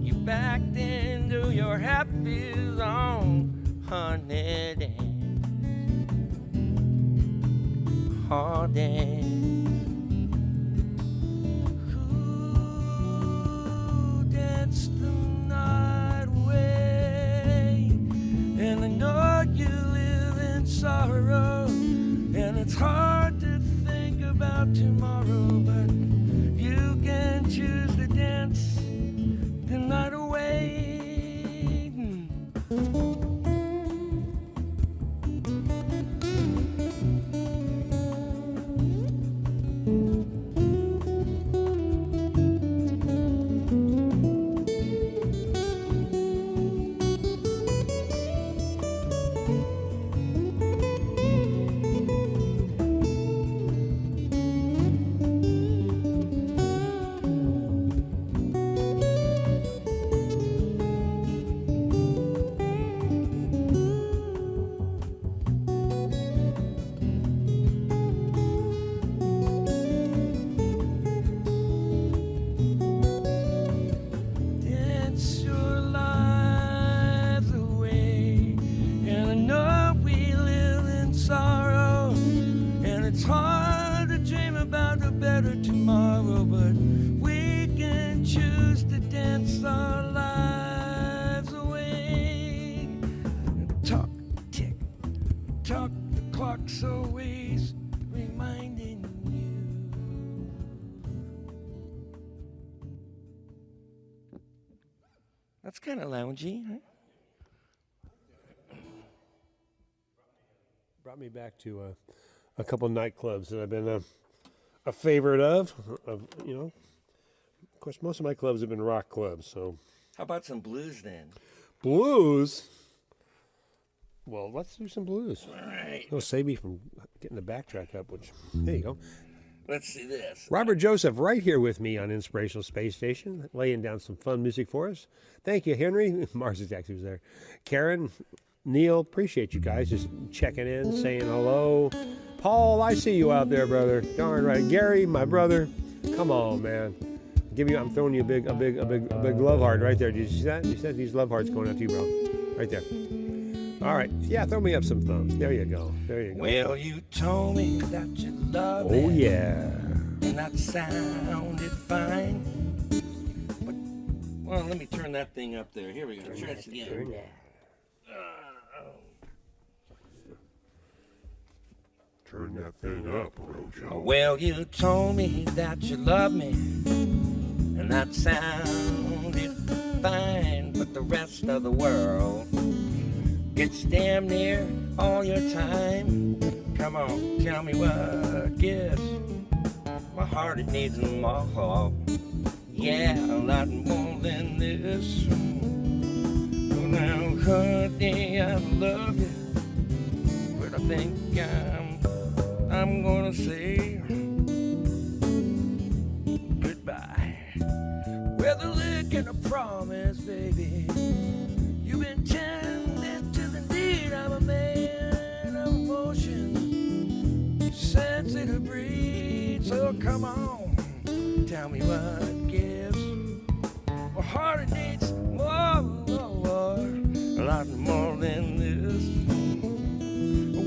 You backed into your happy zone. Honey, dance. Oh, dance. The night away, and I know you live in sorrow, and it's hard to think about tomorrow, but you can choose to dance the night away. That's kind of loungy, huh? Brought me back to a couple nightclubs that I've been a favorite of. You know, of course, most of my clubs have been rock clubs. So, how about some blues then? Blues. Well, let's do some blues. All right. It'll save me from getting the backtrack up. Which, there you go. Let's see this. Robert Joseph, right here with me on Inspirational Space Station, laying down some fun music for us. Thank you, Henry. Mars Attacks was there. Karen, Neil, appreciate you guys just checking in, saying hello. Paul, I see you out there, brother. Darn right. Gary, my brother, come on, man. I'm throwing you a big love heart right there. Did you see that? You said these love hearts going out to you, bro. Right there. All right. Yeah, throw me up some thumbs. There you go. There you go. Well, you told me that you love me. Oh, yeah. And that sounded fine. But, well, let me turn that thing up there. Here we go. Try this again. Turn that. Turn that thing up, Rojo. Well, you told me that you love me, and that sounded fine, but the rest of the world gets damn near all your time. Come on, tell me what gives. My heart, it needs them all. Yeah, a lot more than this. Well, honey, I love you, but I think I'm gonna say goodbye. With a lick and a promise, baby. You've been tending to the need. I'm a man of emotion, sensitive breed. So come on, tell me what gives. My heart needs more, a lot more than this.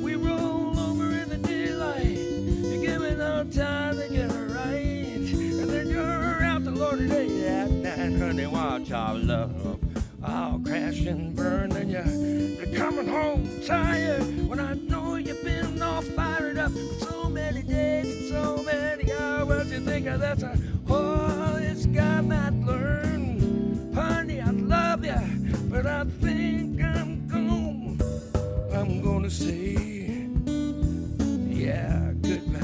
We roll over in the daylight. You give me no time to get it right, and then you're out the Lord today at night. Honey, watch our love all crash and burn, and you're coming home tired when I know you've been all fired up for so many days and so many hours. You think that's all this guy might learn. Honey, I love you, but I think I'm gonna say, yeah, goodbye.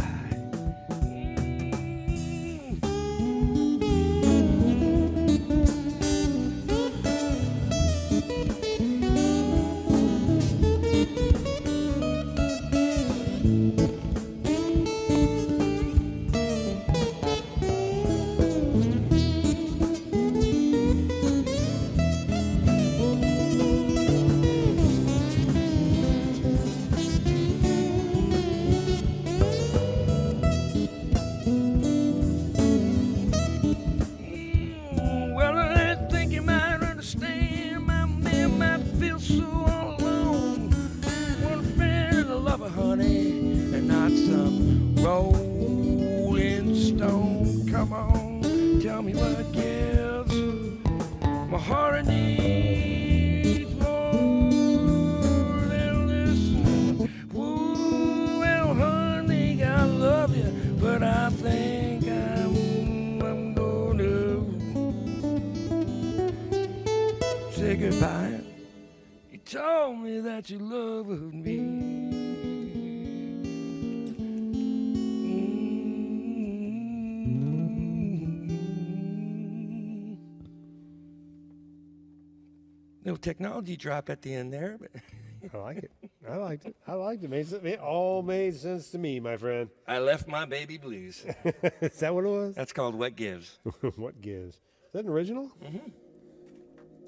Well, I think you might understand. My man might feel so all alone. Want a friend and a lover, honey, and not some rolling stone. Come on, tell me what gives. My heart needs more than this. Ooh, well, honey, I love you, but I think I'm gonna say goodbye. You told me that you loved me. No technology drop at the end there, but I like it. I liked it. I liked it. It all made sense to me, my friend. I left my baby blues. Is that what it was? That's called What Gives. What gives? Is that an original?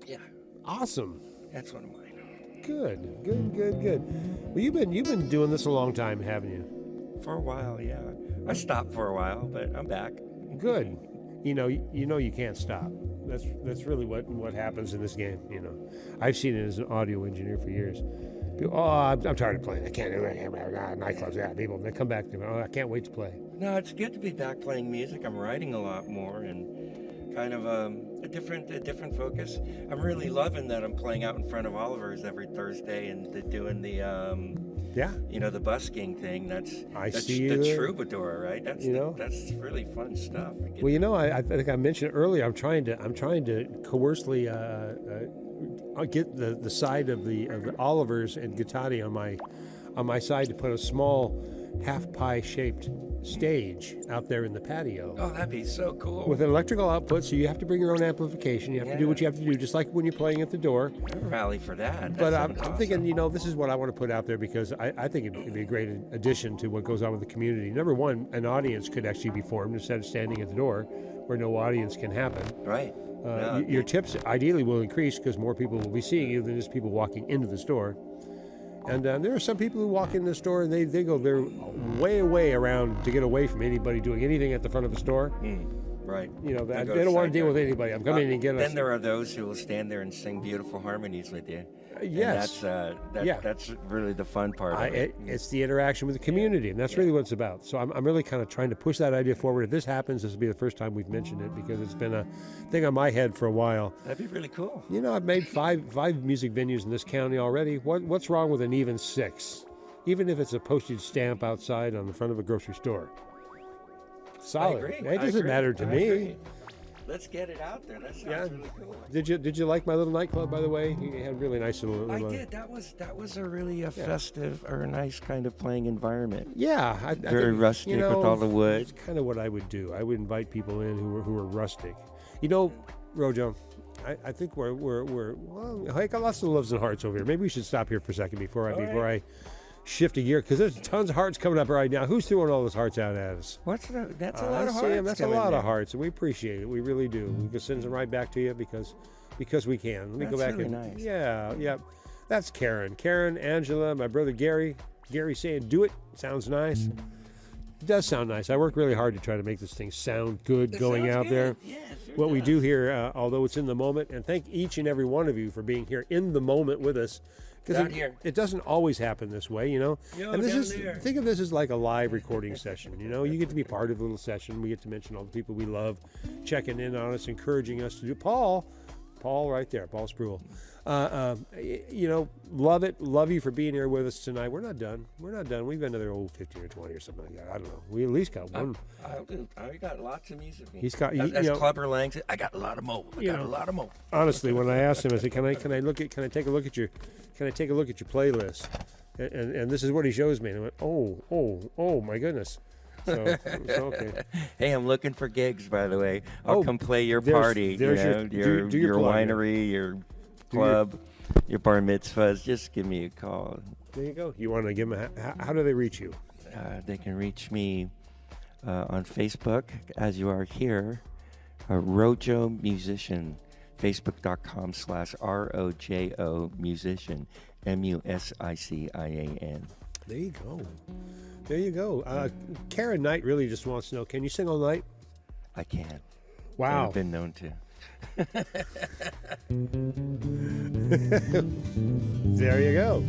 Yeah, Awesome. that's one of mine. Good. Well, you've been doing this a long time, haven't you? For a while, yeah. I stopped for a while, but I'm back. Good. You know you can't stop. That's really what happens in this game. You know, I've seen it as an audio engineer for years. People, I'm tired of playing. I can't do it. Nightclubs, people. And they come back to me. I can't wait to play. No, it's good to be back playing music. I'm writing a lot more and kind of a different focus. I'm really loving that I'm playing out in front of Oliver's every Thursday and doing the the busking thing. That's see the you. troubadour, right? That's really fun stuff. Well, I think I mentioned earlier. I'm trying to coercely get the side of the Olivers and Guittati on my side to put a small half pie shaped stage out there in the patio. Oh, that'd be so cool. With an electrical output, so you have to bring your own amplification. You have to do what you have to do, just like when you're playing at the door. I'll rally for that. But I'm thinking, this is what I want to put out there because I think it'd be a great addition to what goes on with the community. Number one, an audience could actually be formed instead of standing at the door where no audience can happen. Right. Your tips ideally will increase because more people will be seeing you than just people walking into the store. And there are some people who walk in the store and they go their way around to get away from anybody doing anything at the front of the store. Right. They don't want to deal with anybody. I'm coming in and getting. Then there are those who will stand there and sing beautiful harmonies with you. Yes. And that's really the fun part of it. It's the interaction with the community, and that's really what it's about. So I'm really kind of trying to push that idea forward. If this happens, this will be the first time we've mentioned it because it's been a thing on my head for a while. That'd be really cool. I've made five music venues in this county already. What's wrong with an even 6? Even if it's a postage stamp outside on the front of a grocery store. Solid. It doesn't matter to me. Agree. Let's get it out there. That sounds really cool. Did you like my little nightclub, by the way? You had a really nice little. I did. That was a really festive or a nice kind of playing environment. Yeah, I very think, rustic with all the wood. It's kind of what I would do. I would invite people in who were rustic. Rojo, I think we're well. I got lots of loves and hearts over here. Maybe we should stop here for a second before I shift a gear, because there's tons of hearts coming up right now. Who's throwing all those hearts out at us? That's a lot of I see hearts. 'em. That's a lot of hearts, and we appreciate it. We really do. We can send them right back to you because we can. Let me go back really and nice. yeah. That's Karen, Angela, my brother Gary. Gary saying, "Do it." Sounds nice. It does sound nice. I work really hard to try to make this thing sound good going out there. Yeah, sure What we does. do here, although it's in the moment, and thank each and every one of you for being here in the moment with us. Down Because here. it doesn't always happen this way, you know. Yo, And this down is there. think of this as like a live recording session. You know, you get to be part of a little session. We get to mention all the people we love, checking in on us, encouraging us to do. Paul right there, Paul Spruill. You know, love it. Love you for being here with us tonight. We're not done. We've got another 15 or 20 or something like that. I don't know. We at least got one. I got lots of music. He's got. As Clubber Lang said, I got a lot of mo. I got a lot of mo. Honestly, when I asked him, I said, "Can I take a look at your playlist?" And this is what he shows me. And I went, "Oh my goodness." So okay. Hey, I'm looking for gigs, by the way. I'll come play your party. There's your your plug. winery, your club, your bar mitzvahs. Just give me a call. There you go. You want to give them? How do they reach you? They can reach me on Facebook, as you are here, ROJO Musician, Facebook.com/ROJO Musician, MUSICIAN. There you go. Karen Knight really just wants to know, can you sing all night? I can. Wow. I've been known to. There you go.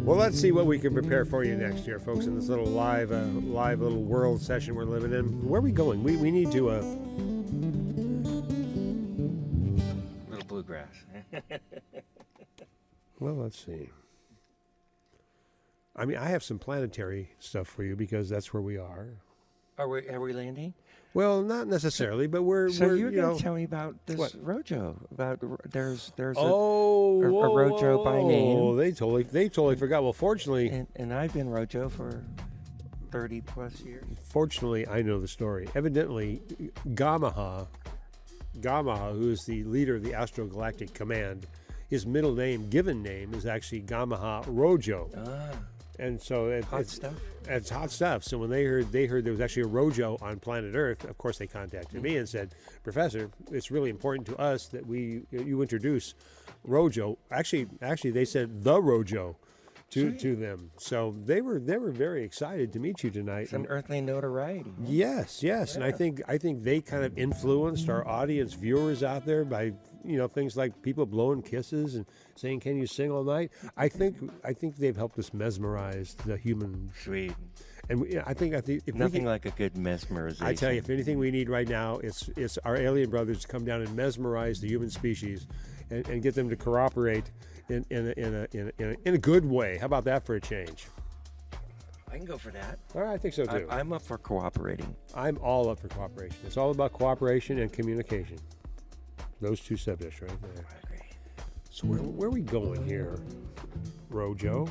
Well, let's see what we can prepare for you next year, folks, in this little live little world session we're living in. Where are we going? We need to... Little bluegrass. Well, let's see. I mean, I have some planetary stuff for you because that's where we are. Are we landing? Well, not necessarily, but we're you're you know. going to tell me about this What? Rojo? About there's a Oh, Rojo by name. Oh, they totally forgot. Well, fortunately, and I've been Rojo for 30 plus years. Fortunately, I know the story. Evidently, Gamaha, who is the leader of the Astrogalactic Command, his middle name, given name, is actually Gamaha Rojo. And so it's stuff. It's hot stuff. So when they heard there was actually a Rojo on planet Earth, of course they contacted me and said, "Professor, it's really important to us that you introduce Rojo." Actually, they said the Rojo to them. So they were very excited to meet you tonight. Some earthly notoriety. Yes, and I think they kind of influenced our audience viewers out there by things like people blowing kisses and saying, "Can you sing all night?" I think they've helped us mesmerize the human. Sweet. And I think if Nothing like a good mesmerization. I tell you, if anything we need right now, it's our alien brothers to come down and mesmerize the human species, and get them to cooperate in a good way. How about that for a change? I can go for that. All right, I think so too. I'm up for cooperating. I'm all up for cooperation. It's all about cooperation and communication. Those two subjects right there. I agree. So where are we going here, Rojo?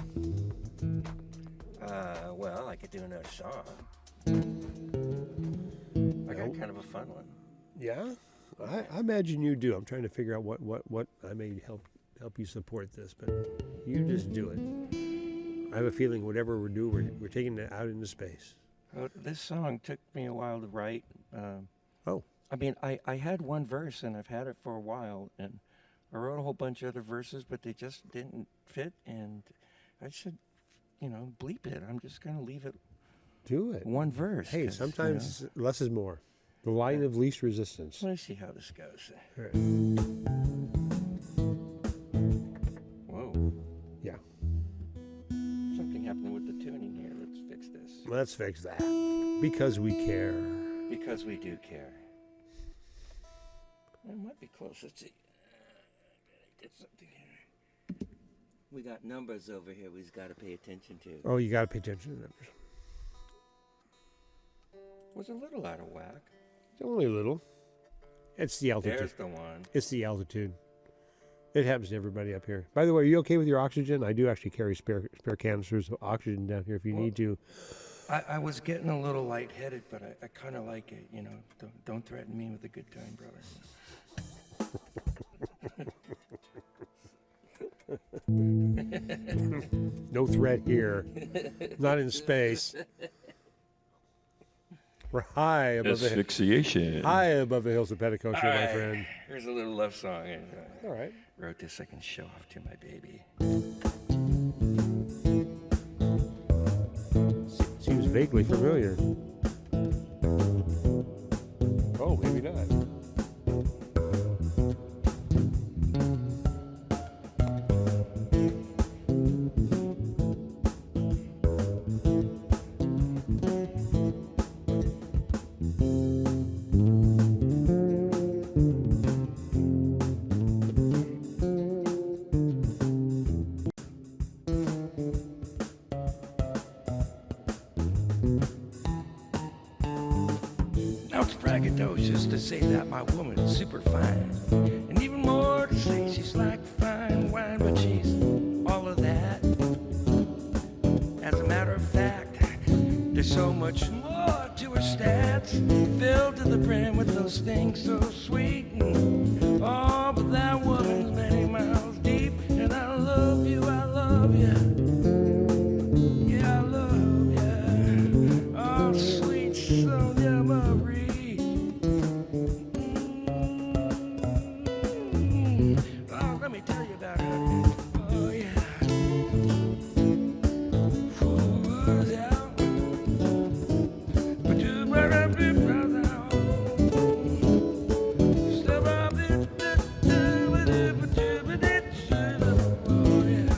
Well, I could do another song. I got kind of a fun one. Yeah, I imagine you do. I'm trying to figure out what I may help you support this, but you just do it. I have a feeling whatever we're doing, we're taking it out into space. This song took me a while to write. Oh. I mean, I had one verse, and I've had it for a while, and I wrote a whole bunch of other verses, but they just didn't fit, and I said, bleep it. I'm just going to leave it. Do it. One verse. Hey, sometimes less is more. The line of least resistance. Let me see how this goes. All right. Whoa. Yeah. Something happened with the tuning here. Let's fix this. Let's fix that. Because we care. Because we do care. It might be close. Let's see. Did something here. We got numbers over here we've got to pay attention to. Oh, you got to pay attention to numbers. Was a little out of whack. It's only a little. It's the altitude. There's the one. It's the altitude. It happens to everybody up here. By the way, are you okay with your oxygen? I do actually carry spare canisters of oxygen down here if you need to. I was getting a little lightheaded, but I kind of like it. Don't threaten me with a good time, brother. No threat here. Not in space. We're high above Asphyxiation. high above the hills of Petticoat, my right. friend. Here's a little love song. All right. Wrote this I can show off to my baby. Seems vaguely familiar. Oh, maybe not. Now it's braggadocious to say that my woman's super fine. And even more to say she's like fine wine, but she's all of that. As a matter of fact, there's so much more to her stats. Filled to the brim with those things so sweet. Oh, but that woman's many miles deep. And I love you, I love you. Yeah, I love you. Oh, sweet Sonia Marie. Oh, let me tell you about her. Oh, yeah. Ooh, yeah. But you better be proud now. Step up this, oh, yeah.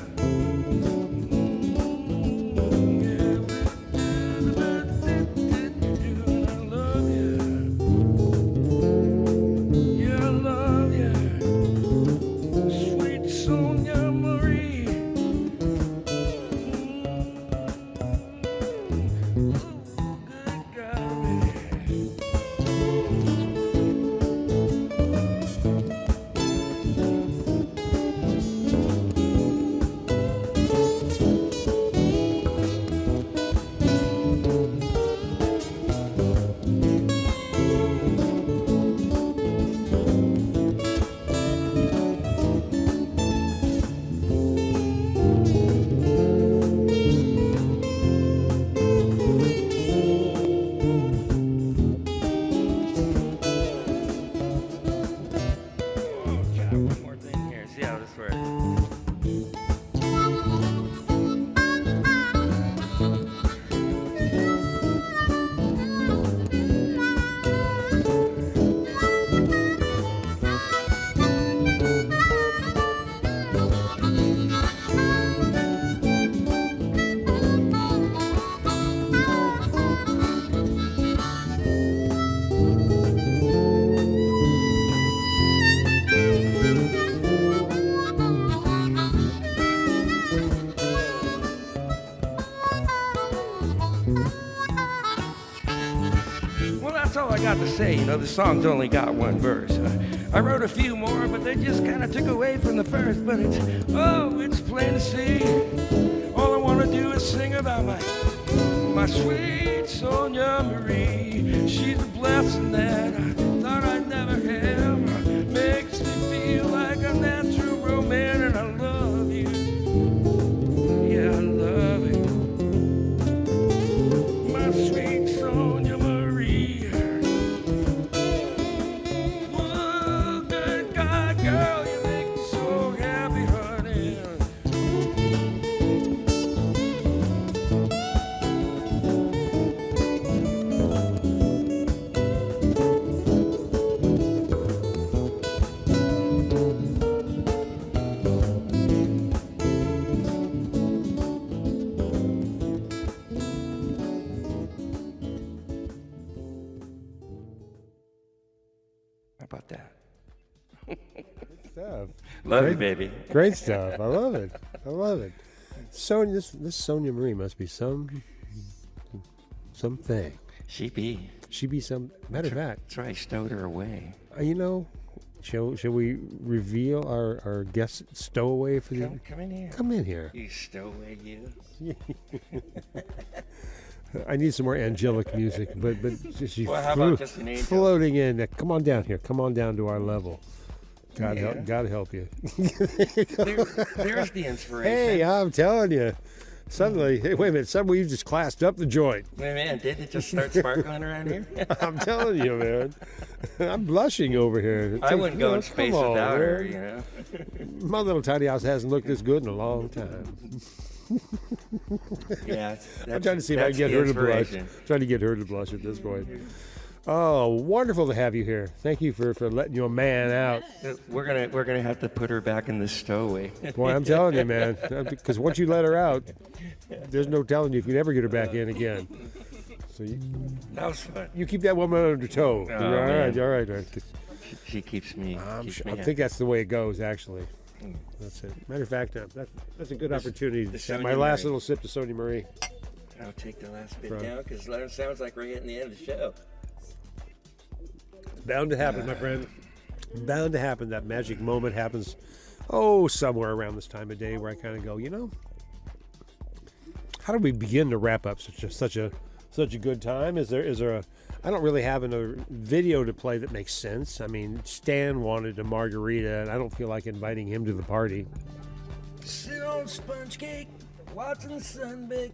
One more thing here. See how this works. Well, that's all I got to say. You know, the song's only got one verse. I wrote a few more, but they just kind of took away from the first. But it's plain to see. All I want to do is sing about my sweet Sonia Marie. She's a blessing that I thought I'd never have. Makes me feel like a natural romance, and I love you. Yeah, I love you. My sweet Sonia Marie. Whoa, good God, girl, you make me so happy, honey. How about that? Stuff. Love you, Great- baby. Great stuff. I love it. I love it. Sonia, this Sonia Marie must be something. She be. She be some. Matter of fact, That's right, I stowed her away. you know, shall we reveal our guest stowaway for the? Come in here. Come in here. You stowaway, you. I need some more angelic music, but just you Well, how about just an angel? floating in. Come on down here. Come on down to our level. God help you. There's the inspiration. Hey, I'm telling you. Suddenly, hey, wait a minute. Suddenly, you just classed up the joint. Wait, man, didn't it just start sparkling around here? I'm telling you, man. I'm blushing over here. I wouldn't go in space without her, man. you know. My little tiny house hasn't looked this good in a long time. Yeah, I'm trying to see if I can get her to blush. Trying to get her to blush at this point. Oh, wonderful to have you here. Thank you for letting your man out. We're gonna have to put her back in the stowaway. Boy, I'm telling you, man. Because once you let her out, there's no telling you if you never get her back in again. So That was fun. you keep that woman under toe. Oh, all man. right, all right. She keeps me. I happy. think that's the way it goes, actually. That's it. Matter of fact, that's a good opportunity to have Sonia my last Marie. little sip to Sonia Marie. I'll take the last bit Right. down because it sounds like we're hitting the end of the show. Bound to happen, my friend. Bound to happen. That magic moment happens, somewhere around this time of day where I kind of go, how do we begin to wrap up such a good time? Is there a? I don't really have a video to play that makes sense. I mean, Stan wanted a margarita, and I don't feel like inviting him to the party. Sit on sponge cake, watching the sun bake.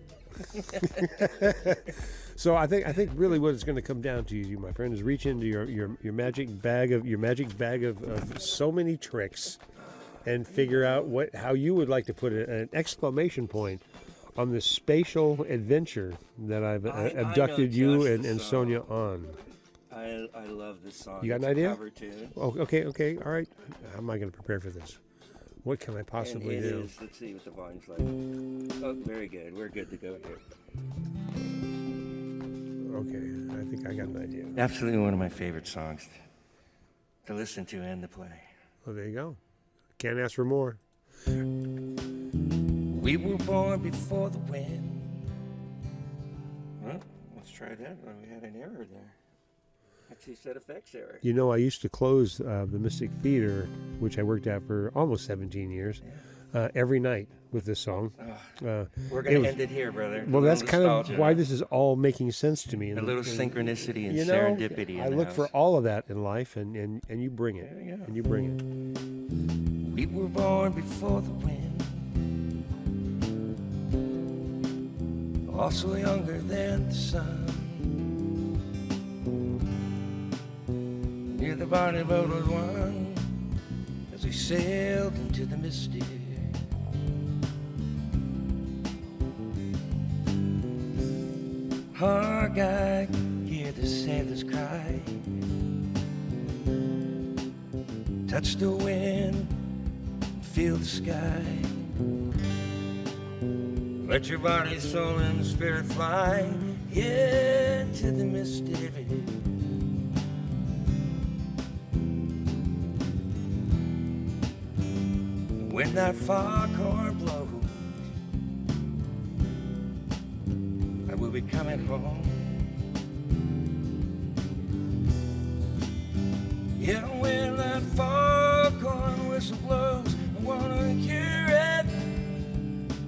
So I think really what it's going to come down to, you, my friend, is reach into your magic bag of so many tricks, and figure out how you would like to put an exclamation point on this spatial adventure that I've abducted you and Sonia on. I love this song. You got an It's a idea? cover tune. Oh, okay, all right. How am I going to prepare for this? What can I possibly And it do? is, let's see what the volume's like. Oh, very good. We're good to go here. Okay, I think I got an idea. Absolutely one of my favorite songs to listen to and to play. Well, there you go. Can't ask for more. We were born before the wind. Well, let's try that. Oh, we had an error there. Actually said effects error. You know, I used to close the Mystic Theater, which I worked at for almost 17 years, every night with this song. We're going to end it here, brother. Well, that's kind of nostalgia. why this is all making sense to me. A little synchronicity and you know, serendipity. I in the look house. for all of that in life, and you bring it. There you go. And you bring it. We were born before the wind. Also younger than the sun. Near the bonny boat was one as we sailed into the misty. Hark, I hear the sailors cry. Touch the wind, feel the sky. Let your body, soul, and spirit fly into the mystery. When that foghorn blows, I will be coming home. Yeah, when that foghorn whistle blows, I wanna hear it,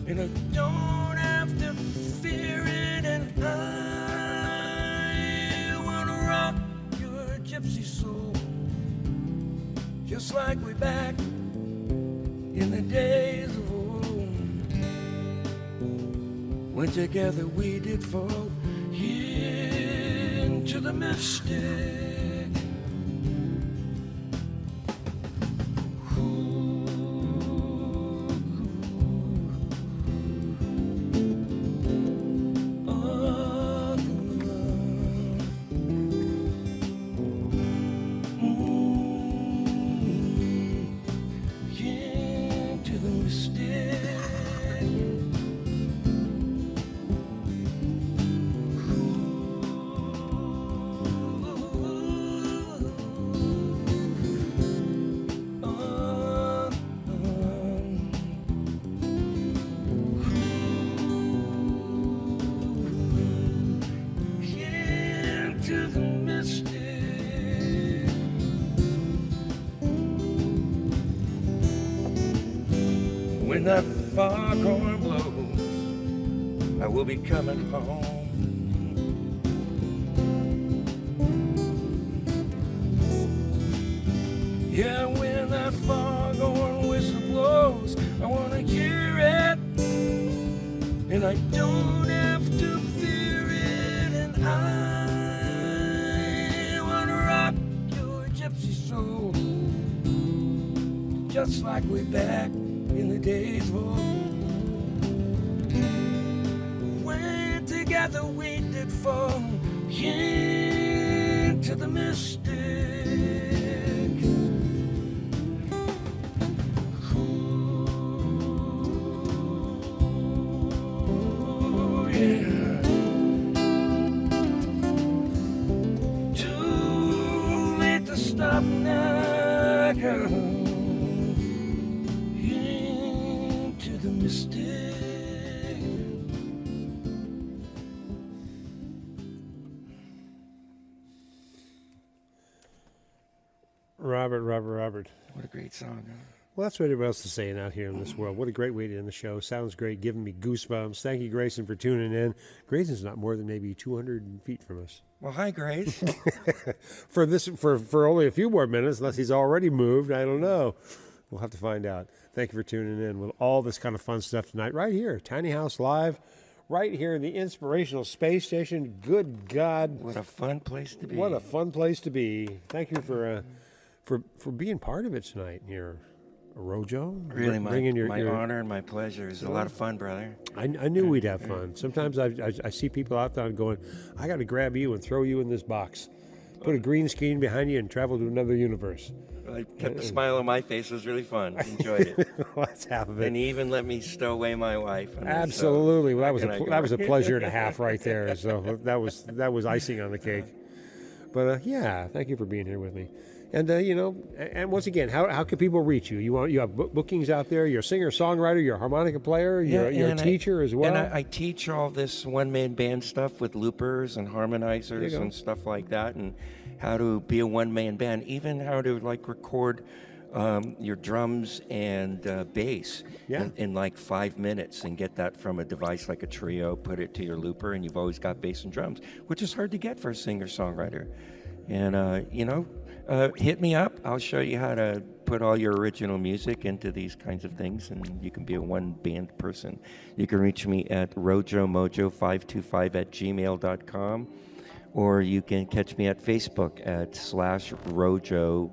and I don't have to fear it, and I wanna rock your gypsy soul, just like way back in the days of old, when together we did fall into the mystic. When that foghorn blows, I will be coming home. Yeah, when that just like way back in the days of old. When together we did fall into the mystic. Ooh, yeah. Too late to stop now, girl. Into the mystic. Robert. What a great song, huh? Well, that's what everybody else is saying out here in this world. What a great way to end the show. Sounds great, giving me goosebumps. Thank you, Grayson, for tuning in. Grayson's not more than maybe 200 feet from us. Well, hi, Grace. for only a few more minutes, unless he's already moved. I don't know. We'll have to find out. Thank you for tuning in with all this kind of fun stuff tonight, right here, Tiny House Live, right here in the Inspirational Space Station. Good God. What a fun place to be. What a fun place to be. Thank you for being part of it tonight here. Rojo? Really, my your honor and my pleasure. It's a lot of fun, brother. I knew we'd have fun. Sometimes I see people out there going, I got to grab you and throw you in this box. Put a green screen behind you and travel to another universe. I kept a smile on my face. It was really fun. Enjoyed it. Well, that's half of it. And he even let me stow away my wife. Absolutely. Well, that was a pleasure and a half right there. So that was icing on the cake. But yeah, thank you for being here with me. And and once again, how can people reach you? You have bookings out there. You're a singer, songwriter. You're a harmonica player. You're a teacher as well. And I teach all this one-man band stuff with loopers and harmonizers and stuff like that, and how to be a one-man band, even how to record your drums and bass in like 5 minutes and get that from a device like a trio, put it to your looper, and you've always got bass and drums, which is hard to get for a singer-songwriter. And hit me up. I'll show you how to put all your original music into these kinds of things, and you can be a one-band person. You can reach me at rojomojo525@gmail.com, or you can catch me at Facebook at /Rojo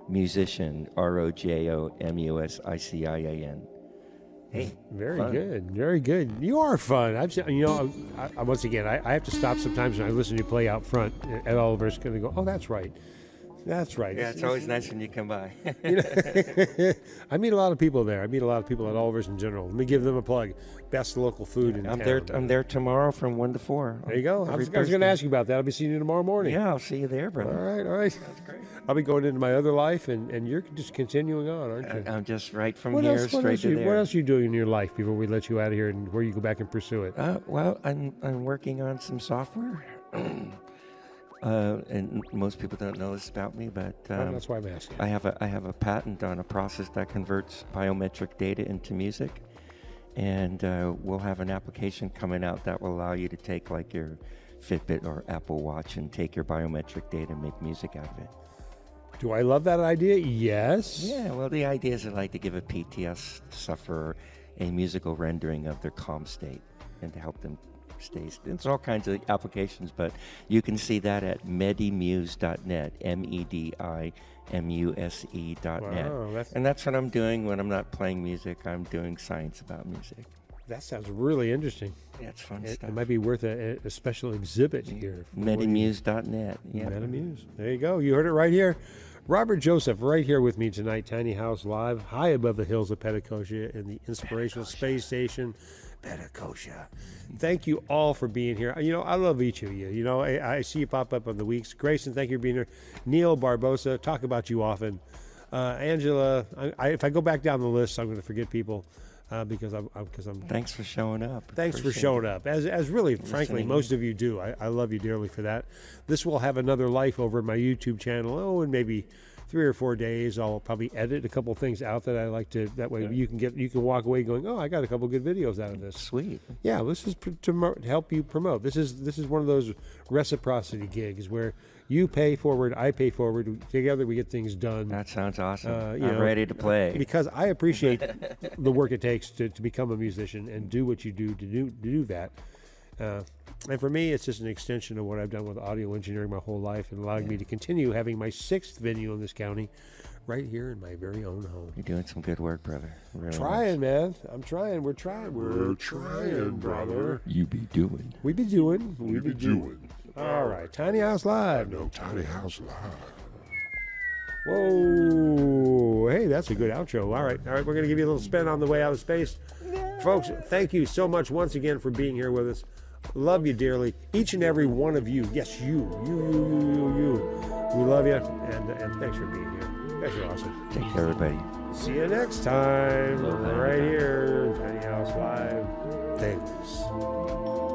Musician, ROJOMUSICIAN. Hey, very good, very good. You are fun. Once again, I have to stop sometimes when I listen to you play out front at Oliver's. Going to go, oh, that's right. That's right. Yeah, it's always nice when you come by. I meet a lot of people there. I meet a lot of people at Oliver's in general. Let me give them a plug. Best local food in town. I'm there tomorrow from 1 to 4. There you go. I was going to ask you about that. I'll be seeing you tomorrow morning. Yeah, I'll see you there, brother. All right. That's great. I'll be going into my other life, and you're just continuing on, aren't you? I'm just right from here straight to there. What else are you doing in your life before we let you out of here and where you go back and pursue it? Well, I'm working on some software. And most people don't know this about me, but that's why I'm asking. I have a patent on a process that converts biometric data into music, and we'll have an application coming out that will allow you to take like your Fitbit or Apple Watch and take your biometric data and make music out of it. Do I love that idea? Yes. Yeah. Well, the idea is to give a PTS sufferer a musical rendering of their calm state and to help them. It's all kinds of applications, but you can see that at medimuse.net, medimuse.net. Wow, and that's what I'm doing when I'm not playing music. I'm doing science about music. That sounds really interesting. Yeah, it's fun stuff. It might be worth a special exhibit here. Medimuse.net. Yeah. Medimuse. There you go. You heard it right here. Robert Joseph right here with me tonight, Tiny House Live, high above the hills of Petticoat in the Inspirational Space Station. Petticoat. Thank you all for being here. I love each of you. I see you pop up on the weeks. Grayson, thank you for being here. Neil Barbosa, talk about you often. Angela, if I go back down the list, I'm going to forget people because I'm. Thanks for showing up. Thanks for showing up. As really, frankly, most of you do. I love you dearly for that. This will have another life over my YouTube channel. In maybe 3 or 4 days, I'll probably edit a couple things out that I like to. That way, you can walk away going, oh, I got a couple good videos out of this. Sweet. Yeah, this is to help you promote. This is one of those reciprocity gigs where you pay forward, I pay forward. Together, we get things done. That sounds awesome. I'm ready to play. Because I appreciate the work it takes to become a musician and do what you do to do that. And for me, it's just an extension of what I've done with audio engineering my whole life and allowing me to continue having my 6th venue in this county right here in my very own home. You're doing some good work, brother. Really Trying, man. I'm trying. We're trying. We're trying, brother. You be doing. We be doing. We be doing. All right. Tiny House Live. No Tiny House Live. Whoa. Hey, that's a good outro. All right. We're going to give you a little spin on the way out of space. Folks, thank you so much once again for being here with us. Love you dearly. Each and every one of you. Yes, you. We love you. And thanks for being here. You guys are awesome. Take care, everybody. See you next time. Aloha. Right here. Tiny House Live. Thanks.